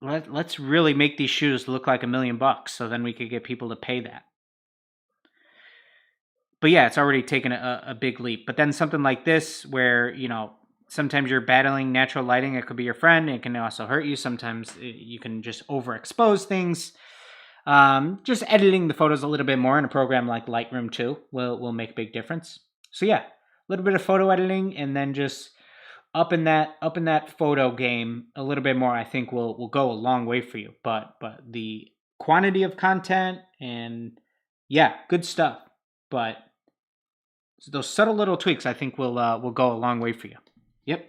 Let's really make these shoes look like $1 million, so then we could get people to pay that. But yeah, it's already taken a big leap. But then something like this, where, you know, sometimes you're battling natural lighting. It could be your friend. It can also hurt you. Sometimes you can just overexpose things. Just editing the photos a little bit more in a program like Lightroom 2 will make a big difference. So yeah, a little bit of photo editing, and then just up in that photo game a little bit more, I think will go a long way for you. But the quantity of content, and yeah, good stuff. But those subtle little tweaks, I think will go a long way for you. Yep.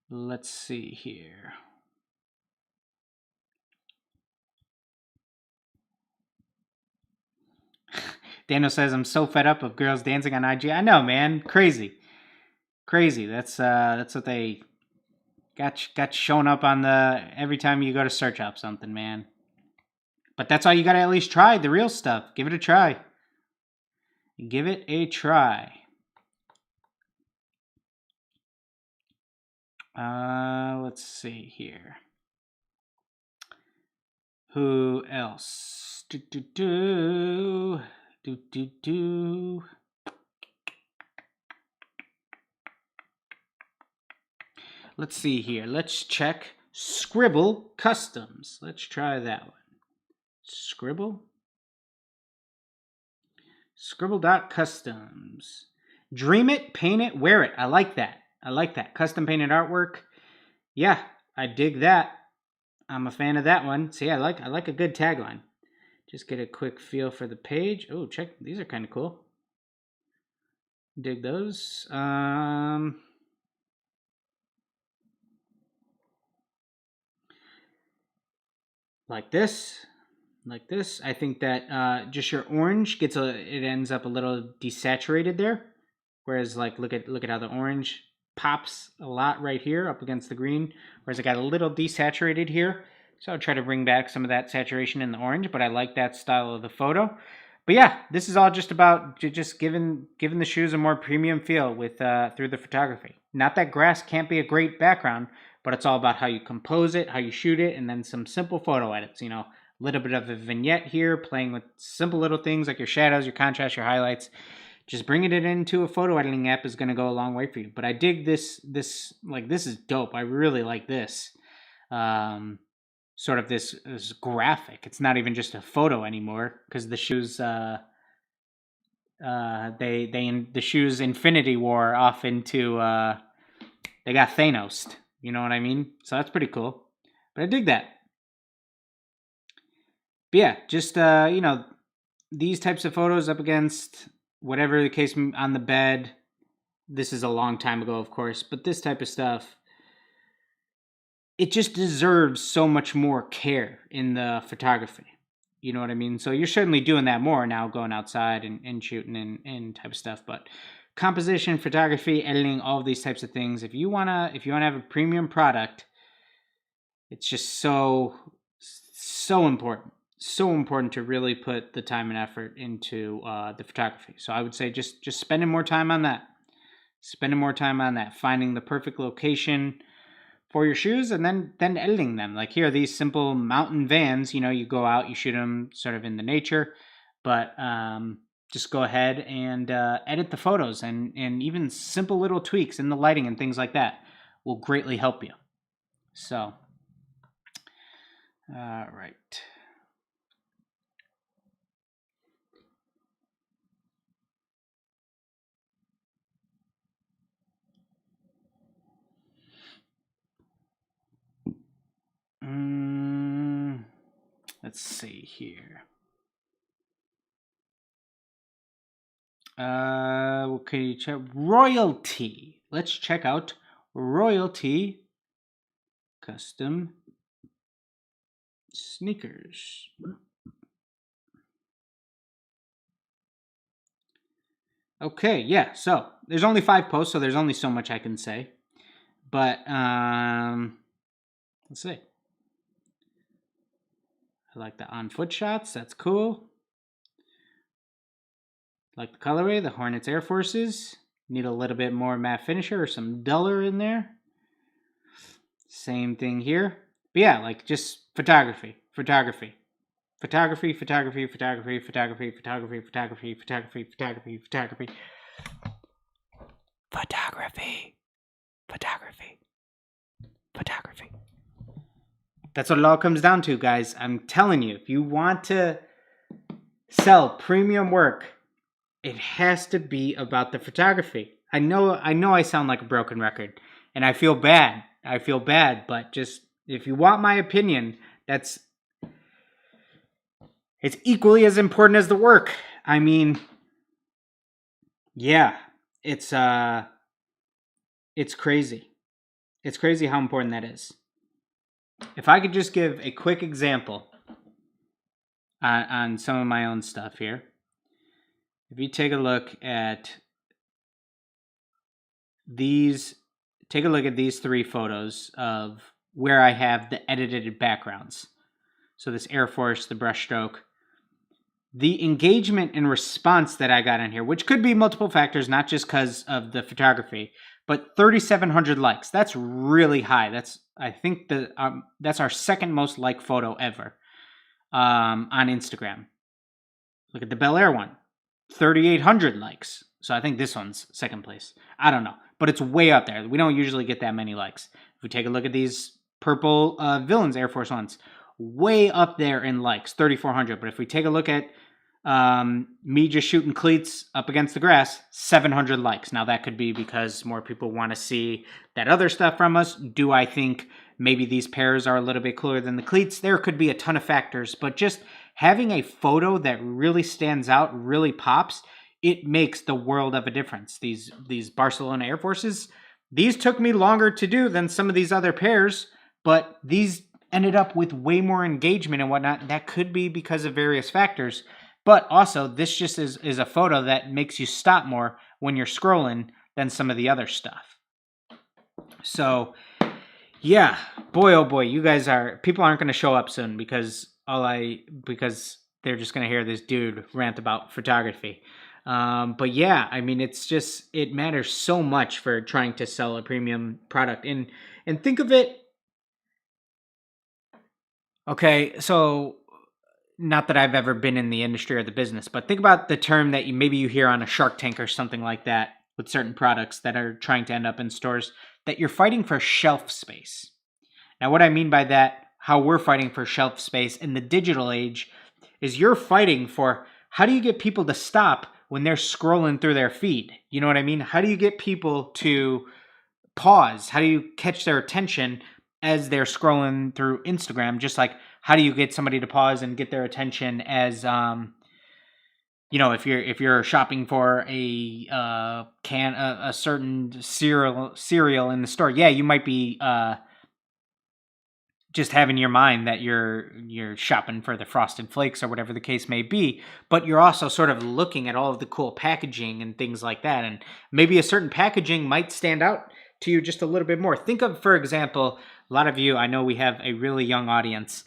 Let's see here. Daniel says, I'm so fed up of girls dancing on IG. I know, man. Crazy. That's what they got shown up on the every time you go to search up something, man. But that's all you gotta at least try, the real stuff. Give it a try. Give it a try. Let's see here. Who else? Let's see here. Let's check Scribble Customs. Let's try that one. Scribble.customs. Dream it, paint it, wear it. I like that. Custom painted artwork. Yeah, I dig that. I'm a fan of that one. So yeah, I like a good tagline. Just get a quick feel for the page. Oh, check. These are kind of cool. Dig those. Like this. I think that just your orange it ends up a little desaturated there. Whereas like look at how the orange pops a lot right here up against the green. Whereas it got a little desaturated here. So I'll try to bring back some of that saturation in the orange, but I like that style of the photo. But yeah, this is all just about just giving the shoes a more premium feel with through the photography. Not that grass can't be a great background, but it's all about how you compose it, how you shoot it, and then some simple photo edits. You know, a little bit of a vignette here, playing with simple little things like your shadows, your contrast, your highlights. Just bringing it into a photo editing app is going to go a long way for you. But I dig this is dope. I really like this. Sort of this graphic. It's not even just a photo anymore because the shoes the shoes Infinity War off into they got Thanos. You know what I mean? So that's pretty cool. But I dig that. But yeah, just you know, these types of photos up against whatever the case on the bed. This is a long time ago, of course, but this type of stuff, it just deserves so much more care in the photography. You know what I mean? So you're certainly doing that more now, going outside and shooting and type of stuff. But composition, photography, editing, all of these types of things. If you wanna have a premium product, it's just so important. So important to really put the time and effort into the photography. So I would say just spending more time on that. Finding the perfect location for your shoes, and then editing them. Like here, these simple mountain Vans, you know, you go out, you shoot them sort of in the nature, but just go ahead and edit the photos, and even simple little tweaks in the lighting and things like that will greatly help you. So, all right. Let's see here. Okay, check Royalty. Let's check out Royalty Custom Sneakers. Okay, yeah. So there's only 5 posts, so there's only so much I can say. But let's see. I like the on-foot shots. That's cool. Like the colorway, the Hornets Air Forces. Need a little bit more matte finisher or some duller in there. Same thing here. But yeah, like just photography, photography, photography, photography, photography, photography, photography, photography, photography, photography, photography, photography, photography, photography. That's what it all comes down to, guys. I'm telling you, if you want to sell premium work, it has to be about the photography. I know I sound like a broken record, and I feel bad. But just if you want my opinion, it's equally as important as the work. I mean, yeah, it's crazy. It's crazy how important that is. If I could just give a quick example on some of my own stuff here. If you take a look at these 3 photos of where I have the edited backgrounds. So this Air Force, the brushstroke, the engagement and response that I got in here, which could be multiple factors, not just because of the photography, but 3,700 likes. That's really high. I think that's our second most liked photo ever on Instagram. Look at the Bel Air one, 3,800 likes. So I think this one's second place. I don't know, but it's way up there. We don't usually get that many likes. If we take a look at these purple Villains Air Force Ones, way up there in likes, 3,400. But if we take a look at me just shooting cleats up against the grass, 700 likes. Now that could be because more people want to see that other stuff from us. Do I think maybe these pairs are a little bit cooler than the cleats? There could be a ton of factors, but just having a photo that really stands out, really pops, it makes the world of a difference. These Barcelona Air Forces, these took me longer to do than some of these other pairs, but these ended up with way more engagement and whatnot. That could be because of various factors, but also this just is a photo that makes you stop more when you're scrolling than some of the other stuff. So yeah, boy, oh boy, people aren't going to show up soon because they're just going to hear this dude rant about photography. But yeah, I mean, it matters so much for trying to sell a premium product. And think of it. Okay, so not that I've ever been in the industry or the business, but think about the term that maybe you hear on a Shark Tank or something like that with certain products that are trying to end up in stores, that you're fighting for shelf space. Now, what I mean by that, how we're fighting for shelf space in the digital age, is you're fighting for how do you get people to stop when they're scrolling through their feed? You know what I mean? How do you get people to pause? How do you catch their attention as they're scrolling through Instagram? Just like how do you get somebody to pause and get their attention as if you're shopping for a certain cereal in the store, yeah, you might be just have in your mind that you're shopping for the Frosted Flakes or whatever the case may be, but you're also sort of looking at all of the cool packaging and things like that, and maybe a certain packaging might stand out to you just a little bit more. Think of, for example, a lot of you, I know we have a really young audience,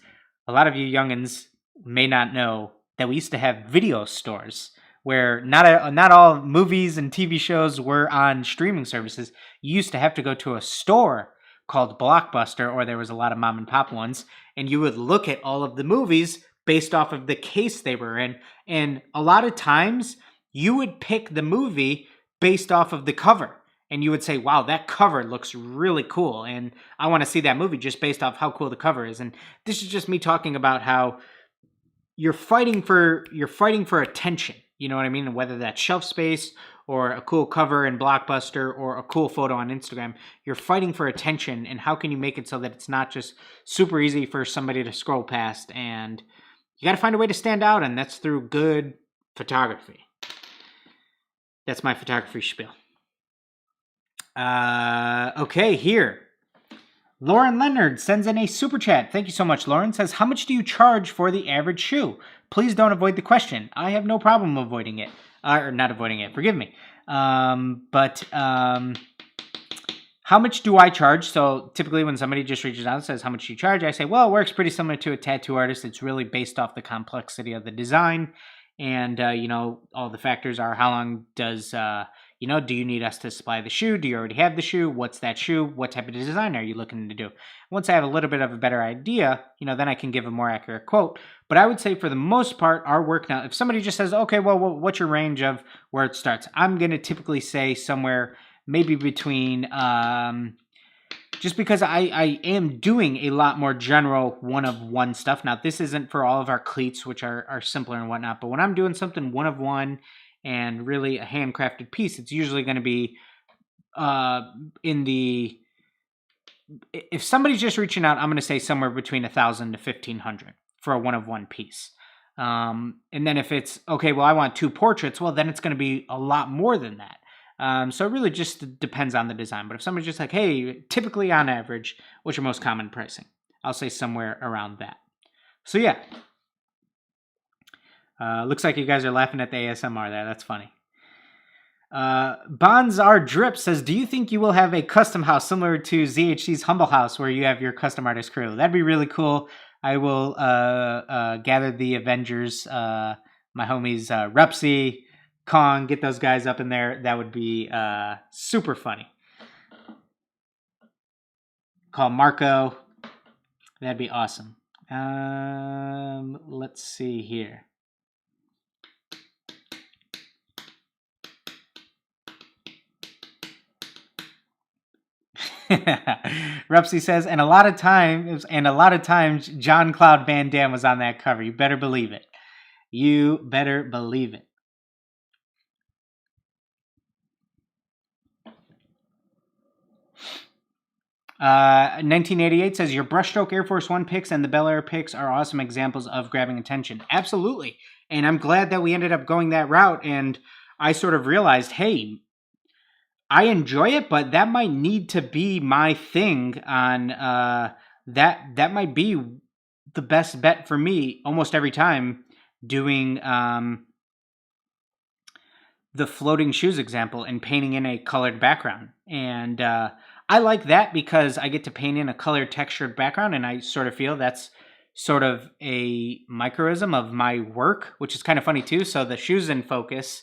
a lot of you youngins may not know that we used to have video stores where not all movies and TV shows were on streaming services. You used to have to go to a store called Blockbuster, or there was a lot of mom and pop ones, and you would look at all of the movies based off of the case they were in. And a lot of times you would pick the movie based off of the cover. And you would say, wow, that cover looks really cool, and I want to see that movie just based off how cool the cover is. And this is just me talking about how you're fighting for attention. You know what I mean? Whether that's shelf space or a cool cover in Blockbuster or a cool photo on Instagram, you're fighting for attention. And how can you make it so that it's not just super easy for somebody to scroll past? And you got to find a way to stand out, and that's through good photography. That's my photography spiel. Okay, here. Lauren Leonard sends in a super chat. Thank you so much, Lauren. Says, how much do you charge for the average shoe? Please don't avoid the question. I have no problem avoiding it. Or not avoiding it, forgive me. But how much do I charge? So typically when somebody just reaches out and says, how much do you charge? I say, well, it works pretty similar to a tattoo artist. It's really based off the complexity of the design. And, all the factors are how long does, You know, do you need us to supply the shoe? Do you already have the shoe? What's that shoe? What type of design are you looking to do? Once I have a little bit of a better idea, you know, then I can give a more accurate quote. But I would say for the most part, our work now, if somebody just says, okay, well, what's your range of where it starts? I'm going to typically say somewhere maybe between, just because I am doing a lot more general one-of-one stuff. Now, this isn't for all of our cleats, which are simpler and whatnot, but when I'm doing something one-of-one and really a handcrafted piece, it's usually going to be if somebody's just reaching out, I'm going to say somewhere between 1,000 to 1,500 for a one-of-one piece. And then if it's, okay, well, I want 2 portraits, well, then it's going to be a lot more than that. So it really just depends on the design. But if somebody's just like, hey, typically on average, what's your most common pricing? I'll say somewhere around that. So yeah. Looks like you guys are laughing at the ASMR there. That's funny. Bonds R Drip says, do you think you will have a custom house similar to ZHC's Humble House where you have your custom artist crew? That'd be really cool. I will gather the Avengers, my homies Repsy, Kong, get those guys up in there. That would be super funny. Call Marco. That'd be awesome. Let's see here. Repsy says, and a lot of times, John Claude Van Damme was on that cover. You better believe it. You better believe it. 1988 says, your brushstroke Air Force One pics and the Bel Air pics are awesome examples of grabbing attention. Absolutely. And I'm glad that we ended up going that route. And I sort of realized, hey, I enjoy it, but that might need to be my thing on that might be the best bet for me almost every time doing the floating shoes example and painting in a colored background. And I like that because I get to paint in a colored textured background, and I sort of feel that's sort of a microism of my work, which is kind of funny too. So the shoes in focus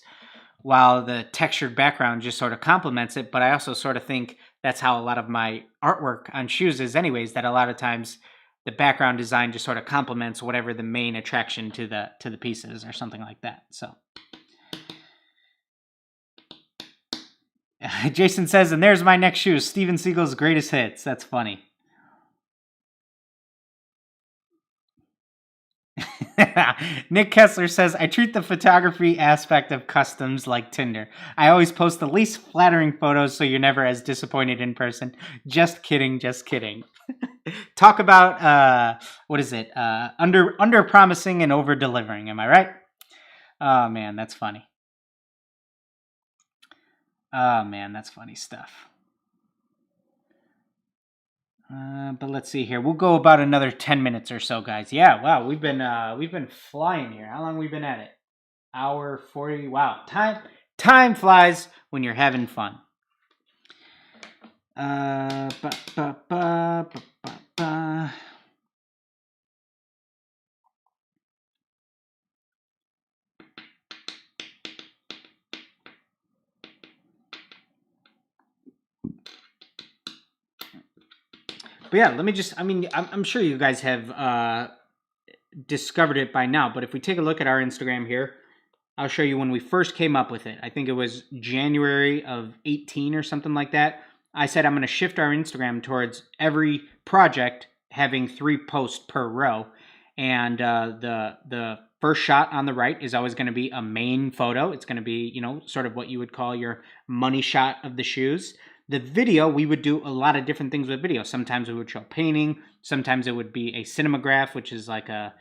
while the textured background just sort of complements it. But I also sort of think that's how a lot of my artwork on shoes is anyways, that a lot of times the background design just sort of complements whatever the main attraction to the pieces or something like that. So Jason says, and there's my next shoe, Steven Seagal's greatest hits. That's funny. Nick Kessler says, I treat the photography aspect of customs like Tinder. I always post the least flattering photos so you're never as disappointed in person. Just kidding, just kidding. Talk about, what is it? Under promising and over delivering. Am I right? Oh man, that's funny. Oh man, that's funny stuff. But let's see here. We'll go about another 10 minutes or so, guys. Yeah, wow, we've been flying here. How long have we been at it? Hour 40. Wow, time flies when you're having fun. But yeah, let me just, I'm sure you guys have discovered it by now, but if we take a look at our Instagram here, I'll show you when we first came up with it. I think it was January of 18 or something like that. I said I'm going to shift our Instagram towards every project having 3 posts per row. And the first shot on the right is always going to be a main photo. It's going to be, you know, sort of what you would call your money shot of the shoes. The video, we would do a lot of different things with video. Sometimes we would show painting. Sometimes it would be a cinematograph, which is like a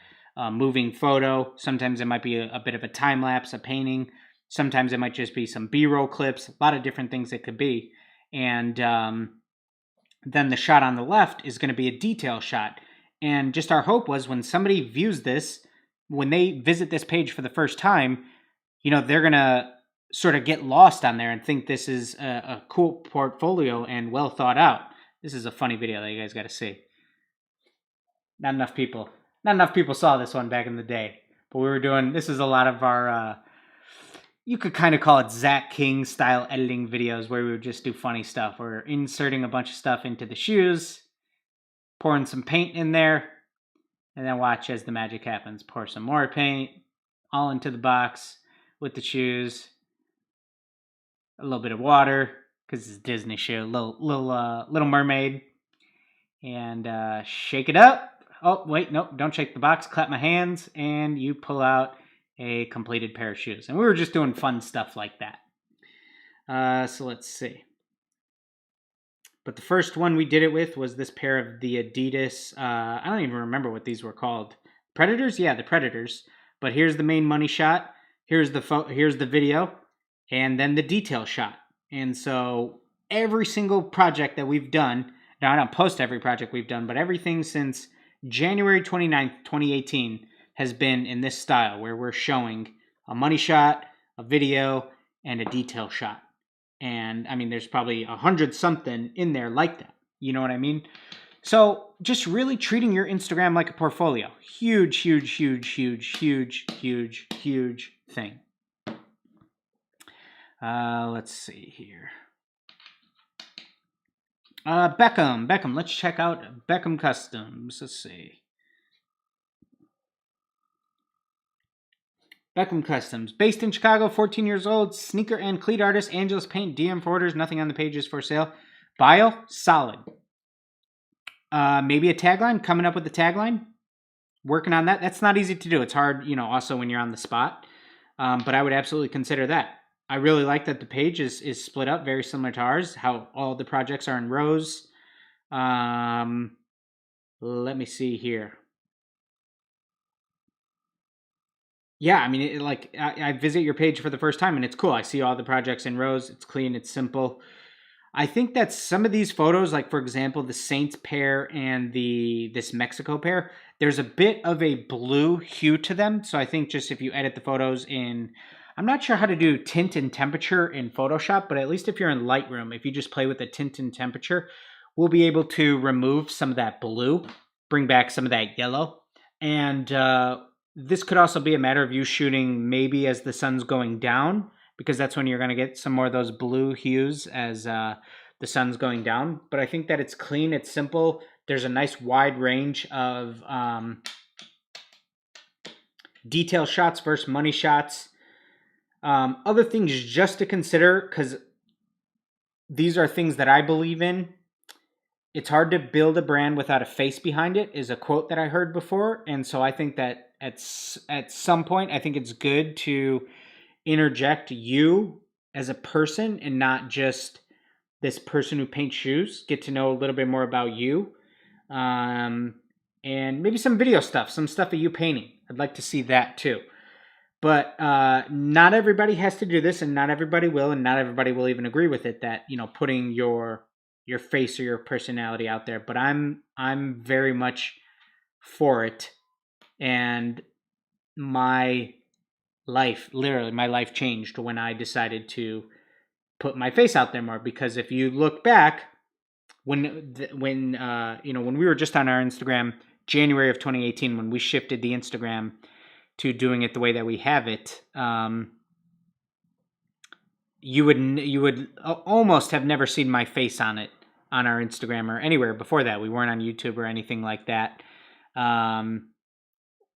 moving photo. Sometimes it might be a bit of a time lapse, a painting. Sometimes it might just be some B-roll clips. A lot of different things it could be. And then the shot on the left is going to be a detail shot. And just our hope was when somebody views this, when they visit this page for the first time, you know, they're going to sort of get lost on there and think this is a cool portfolio and well thought out. This is a funny video that you guys got to see. Not enough people saw this one back in the day, but we were doing, this is a lot of our you could kind of call it Zach King style editing videos where we would just do funny stuff. We're inserting a bunch of stuff into the shoes, pouring some paint in there, and then watch as the magic happens. Pour some more paint, all into the box with the shoes. A little bit of water, because it's a Disney show, Little Mermaid. And shake it up. Oh, wait, nope, don't shake the box. Clap my hands, and you pull out a completed pair of shoes. And we were just doing fun stuff like that. So let's see. But the first one we did it with was this pair of the Adidas. I don't even remember what these were called. Predators? Yeah, the Predators. But here's the main money shot. Here's the video. And then the detail shot. And so every single project that we've done, now I don't post every project we've done, but everything since January 29th, 2018 has been in this style where we're showing a money shot, a video, and a detail shot. And I mean, there's probably 100 something in there like that. You know what I mean? So just really treating your Instagram like a portfolio. Huge, huge, huge, huge, huge, huge, huge thing. Let's see here. Beckham. Let's check out Beckham Customs. Let's see. Beckham Customs. Based in Chicago, 14 years old. Sneaker and cleat artist. Angeles Paint. DM for orders. Nothing on the page is for sale. Bio, solid. Maybe a tagline. Coming up with a tagline. Working on that. That's not easy to do. It's hard, also when you're on the spot. But I would absolutely consider that. I really like that the page is split up, very similar to ours, how all the projects are in rows. Let me see here. Yeah, I mean, I visit your page for the first time, and it's cool. I see all the projects in rows. It's clean. It's simple. I think that some of these photos, like, for example, the Saints pair and this Mexico pair, there's a bit of a blue hue to them. So I think just if you edit the photos in... I'm not sure how to do tint and temperature in Photoshop, but at least if you're in Lightroom, if you just play with the tint and temperature, we'll be able to remove some of that blue, bring back some of that yellow. And this could also be a matter of you shooting maybe as the sun's going down, because that's when you're going to get some more of those blue hues as the sun's going down. But I think that it's clean, it's simple. There's a nice wide range of detail shots versus money shots. Other things just to consider, because these are things that I believe in. It's hard to build a brand without a face behind it, is a quote that I heard before. And so I think that at some point, I think it's good to interject you as a person and not just this person who paints shoes. Get to know a little bit more about you. And maybe some video stuff, some stuff of you painting. I'd like to see that too. But not everybody has to do this, and not everybody will, and not everybody will even agree with it, that, putting your face or your personality out there. But I'm very much for it. And my life changed when I decided to put my face out there more. Because if you look back, when we were just on our Instagram, January of 2018, when we shifted the Instagram to doing it the way that we have it, you would almost have never seen my face on it on our Instagram or anywhere before that. We weren't on YouTube or anything like that.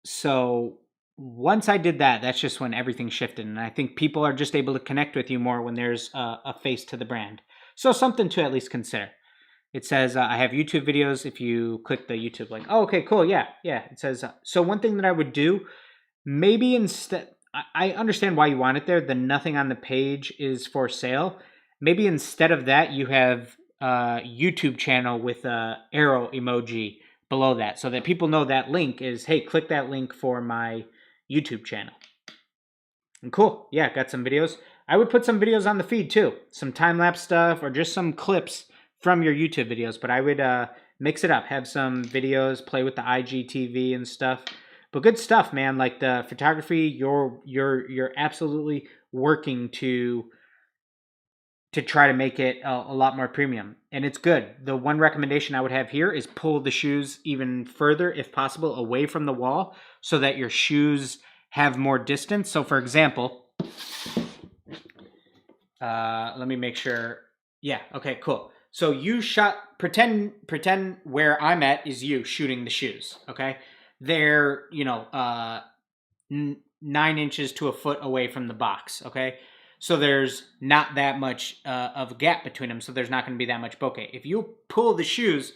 So once I did that, that's just when everything shifted. And I think people are just able to connect with you more when there's a face to the brand. So something to at least consider. It says, I have YouTube videos. If you click the YouTube link, oh, okay, cool. Yeah. It says, so one thing that I would do, maybe instead, I understand why you want it there. The nothing on the page is for sale. Maybe instead of that, you have a YouTube channel with a arrow emoji below that, so that people know that link is, hey, click that link for my YouTube channel. And cool. Yeah, got some videos. I would put some videos on the feed too. Some time-lapse stuff or just some clips from your YouTube videos. But I would mix it up. Have some videos, play with the IGTV and stuff. But good stuff, man. Like the photography, you're absolutely working to try to make it a lot more premium. And it's good. The one recommendation I would have here is pull the shoes even further, if possible, away from the wall so that your shoes have more distance. So for example, Let me make sure. Yeah. Okay. Cool. So you shot. Pretend where I'm at is you shooting the shoes. Okay. They're 9 inches to a foot away from the box. Okay. So there's not that much of a gap between them. So there's not going to be that much bokeh. If you pull the shoes,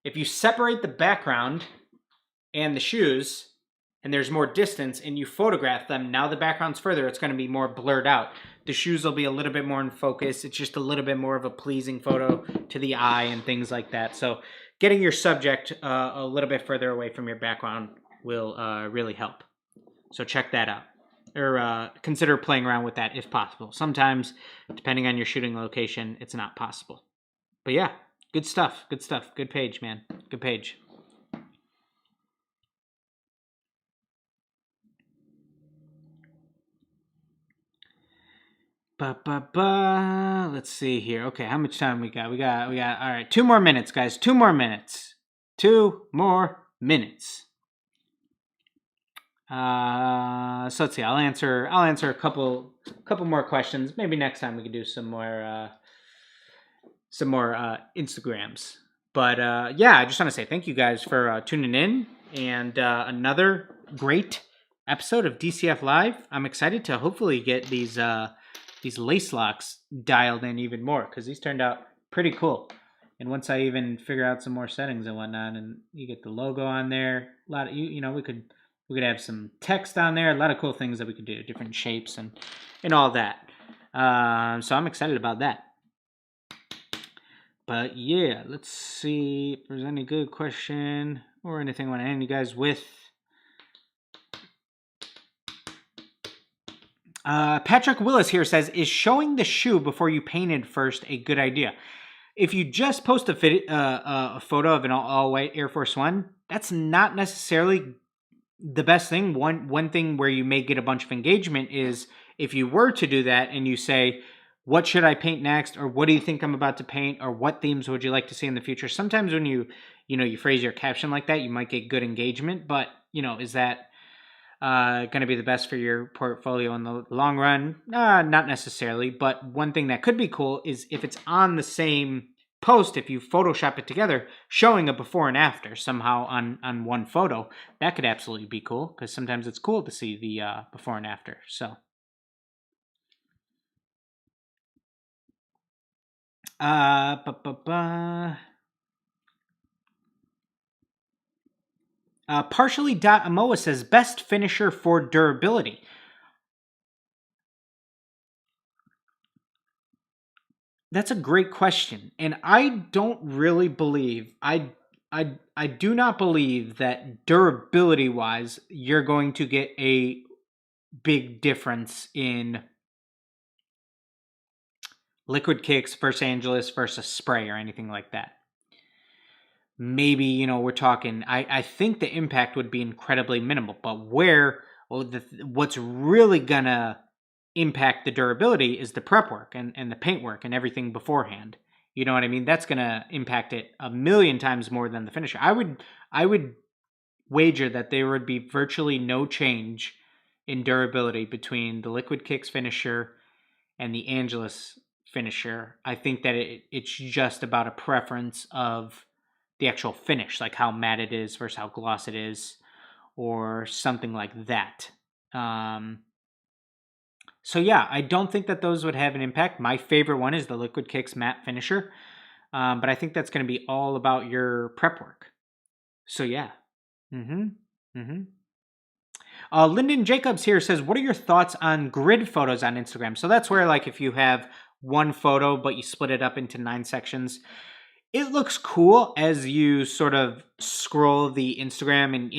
if you separate the background and the shoes, and there's more distance, and you photograph them, now the background's further, it's going to be more blurred out. The shoes will be a little bit more in focus. It's just a little bit more of a pleasing photo to the eye and things like that. So getting your subject a little bit further away from your background will really help. So check that out. Or consider playing around with that if possible. Sometimes, depending on your shooting location, it's not possible. But yeah, good stuff. Good stuff. Good page, man. Good page. Let's see here. Okay, how much time we got? We got. All right, 2 more minutes, guys. 2 more minutes. 2 more minutes. So let's see. I'll answer a couple more questions. Maybe next time we can do some more Instagrams. But yeah, I just want to say thank you guys for tuning in, and another great episode of DCF Live. I'm excited to hopefully get these lace locks dialed in even more, because these turned out pretty cool. And once I even figure out some more settings and whatnot, and you get the logo on there, a lot of we could have some text on there, a lot of cool things that we could do, different shapes and all that. So I'm excited about that. But yeah, let's see if there's any good question or anything I want to end you guys with. Patrick Willis here says, is showing the shoe before you painted first a good idea? If you just post a photo of an all-white Air Force One, that's not necessarily the best thing. One thing where you may get a bunch of engagement is if you were to do that and you say, what should I paint next? Or what do you think I'm about to paint? Or what themes would you like to see in the future? Sometimes when you phrase your caption like that, you might get good engagement, but is that going to be the best for your portfolio in the long run? Not necessarily, but one thing that could be cool is if it's on the same post, if you Photoshop it together, showing a before and after somehow on one photo, that could absolutely be cool, because sometimes it's cool to see the before and after. So Partially.amoa says, best finisher for durability. That's a great question. And I don't really believe, I do not believe that durability-wise, you're going to get a big difference in liquid kicks versus Angelus versus spray or anything like that. Maybe, we're talking, I think the impact would be incredibly minimal, but what's really gonna impact the durability is the prep work and the paint work and everything beforehand. You know what I mean? That's gonna impact it a million times more than the finisher. I would wager that there would be virtually no change in durability between the Liquid Kicks finisher and the Angelus finisher. I think that it's just about a preference of the actual finish, like how matte it is versus how gloss it is, or something like that. So yeah, I don't think that those would have an impact. My favorite one is the Liquid Kicks matte finisher, but I think that's going to be all about your prep work. So yeah. Lyndon Jacobs here says, what are your thoughts on grid photos on Instagram? So that's where, like, if you have one photo but you split it up into 9 sections, it looks cool as you sort of scroll the Instagram and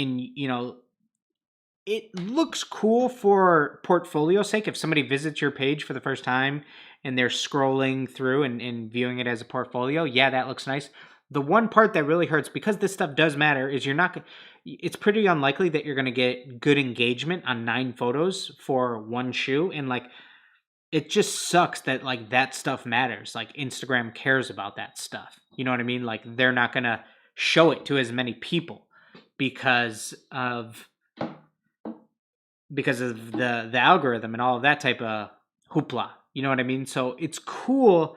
it looks cool for portfolio sake. If somebody visits your page for the first time and they're scrolling through and viewing it as a portfolio, yeah, that looks nice. The one part that really hurts, because this stuff does matter, is it's pretty unlikely that you're going to get good engagement on 9 photos for one shoe. And like, it just sucks that like that stuff matters. Like Instagram cares about that stuff. You know what I mean? Like they're not going to show it to as many people because of the algorithm and all of that type of hoopla. You know what I mean? So it's cool.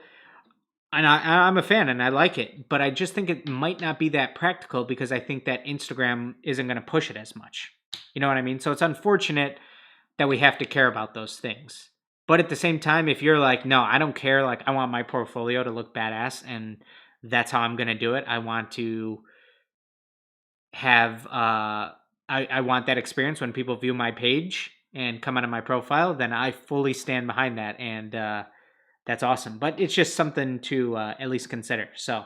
And I'm a fan and I like it, but I just think it might not be that practical because I think that Instagram isn't going to push it as much. You know what I mean? So it's unfortunate that we have to care about those things. But at the same time, if you're like, no, I don't care, like I want my portfolio to look badass and that's how I'm going to do it. I want to have, I want that experience when people view my page and come out of my profile, then I fully stand behind that. And, that's awesome. But it's just something to at least consider. So,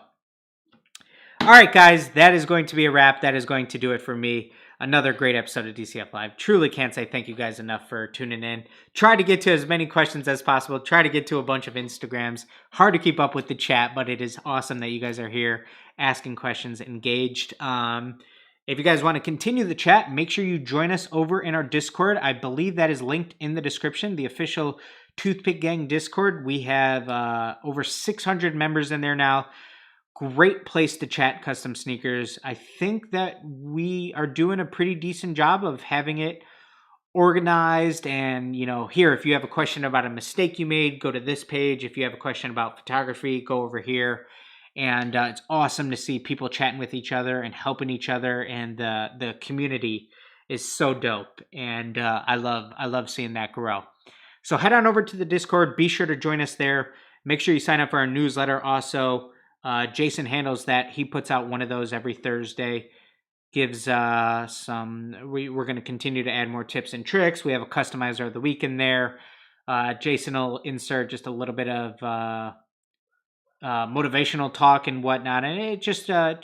all right, guys, that is going to be a wrap. That is going to do it for me. Another great episode of DCF Live. Truly can't say thank you guys enough for tuning in. Try to get to as many questions as possible. Try to get to a bunch of Instagrams. Hard to keep up with the chat, but it is awesome that you guys are here asking questions, engaged. If you guys want to continue the chat, make sure you join us over in our Discord. I believe that is linked in the description, the official Toothpick Gang Discord. We have over 600 members in there now. Great place to chat custom sneakers. I think that we are doing a pretty decent job of having it organized. And, you know, here, if you have a question about a mistake you made, go to this page. If you have a question about photography, go over here. And it's awesome to see people chatting with each other and helping each other. And the community is so dope. And I love seeing that grow. So head on over to the Discord. Be sure to join us there. Make sure you sign up for our newsletter also. Jason handles that. He puts out one of those every Thursday. Gives we're going to continue to add more tips and tricks. We have a customizer of the week in there. Jason will insert just a little bit of motivational talk and whatnot. And it just a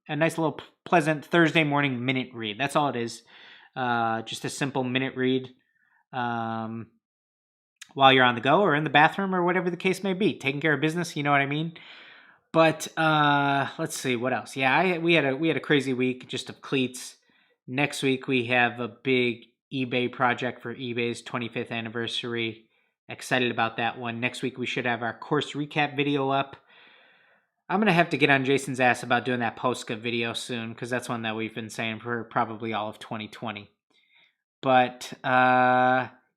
nice little pleasant Thursday morning minute read. That's all it is. Just a simple minute read. While you're on the go or in the bathroom or whatever the case may be, taking care of business, you know what I mean? But let's see what else. Yeah, we had a crazy week just of cleats. Next week we have a big eBay project for eBay's 25th anniversary. Excited about that one. Next week we should have our course recap video up. I'm gonna have to get on Jason's ass about doing that Posca video soon because that's one that we've been saying for probably all of 2020. But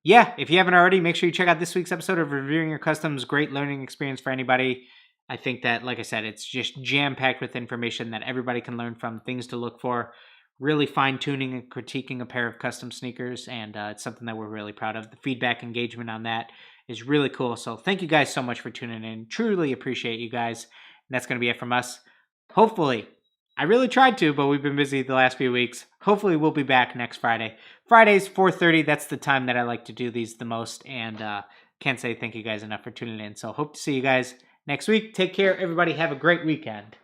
yeah, if you haven't already, make sure you check out this week's episode of Reviewing Your Customs. Great learning experience for anybody. I think that, like I said, it's just jam-packed with information that everybody can learn from, things to look for, really fine-tuning and critiquing a pair of custom sneakers, and it's something that we're really proud of. The feedback engagement on that is really cool. So thank you guys so much for tuning in. Truly appreciate you guys. And that's going to be it from us. Hopefully, I really tried to, but we've been busy the last few weeks. Hopefully, we'll be back next Friday. Fridays, 4:30, that's the time that I like to do these the most. And can't say thank you guys enough for tuning in. So hope to see you guys next week. Take care, everybody. Have a great weekend.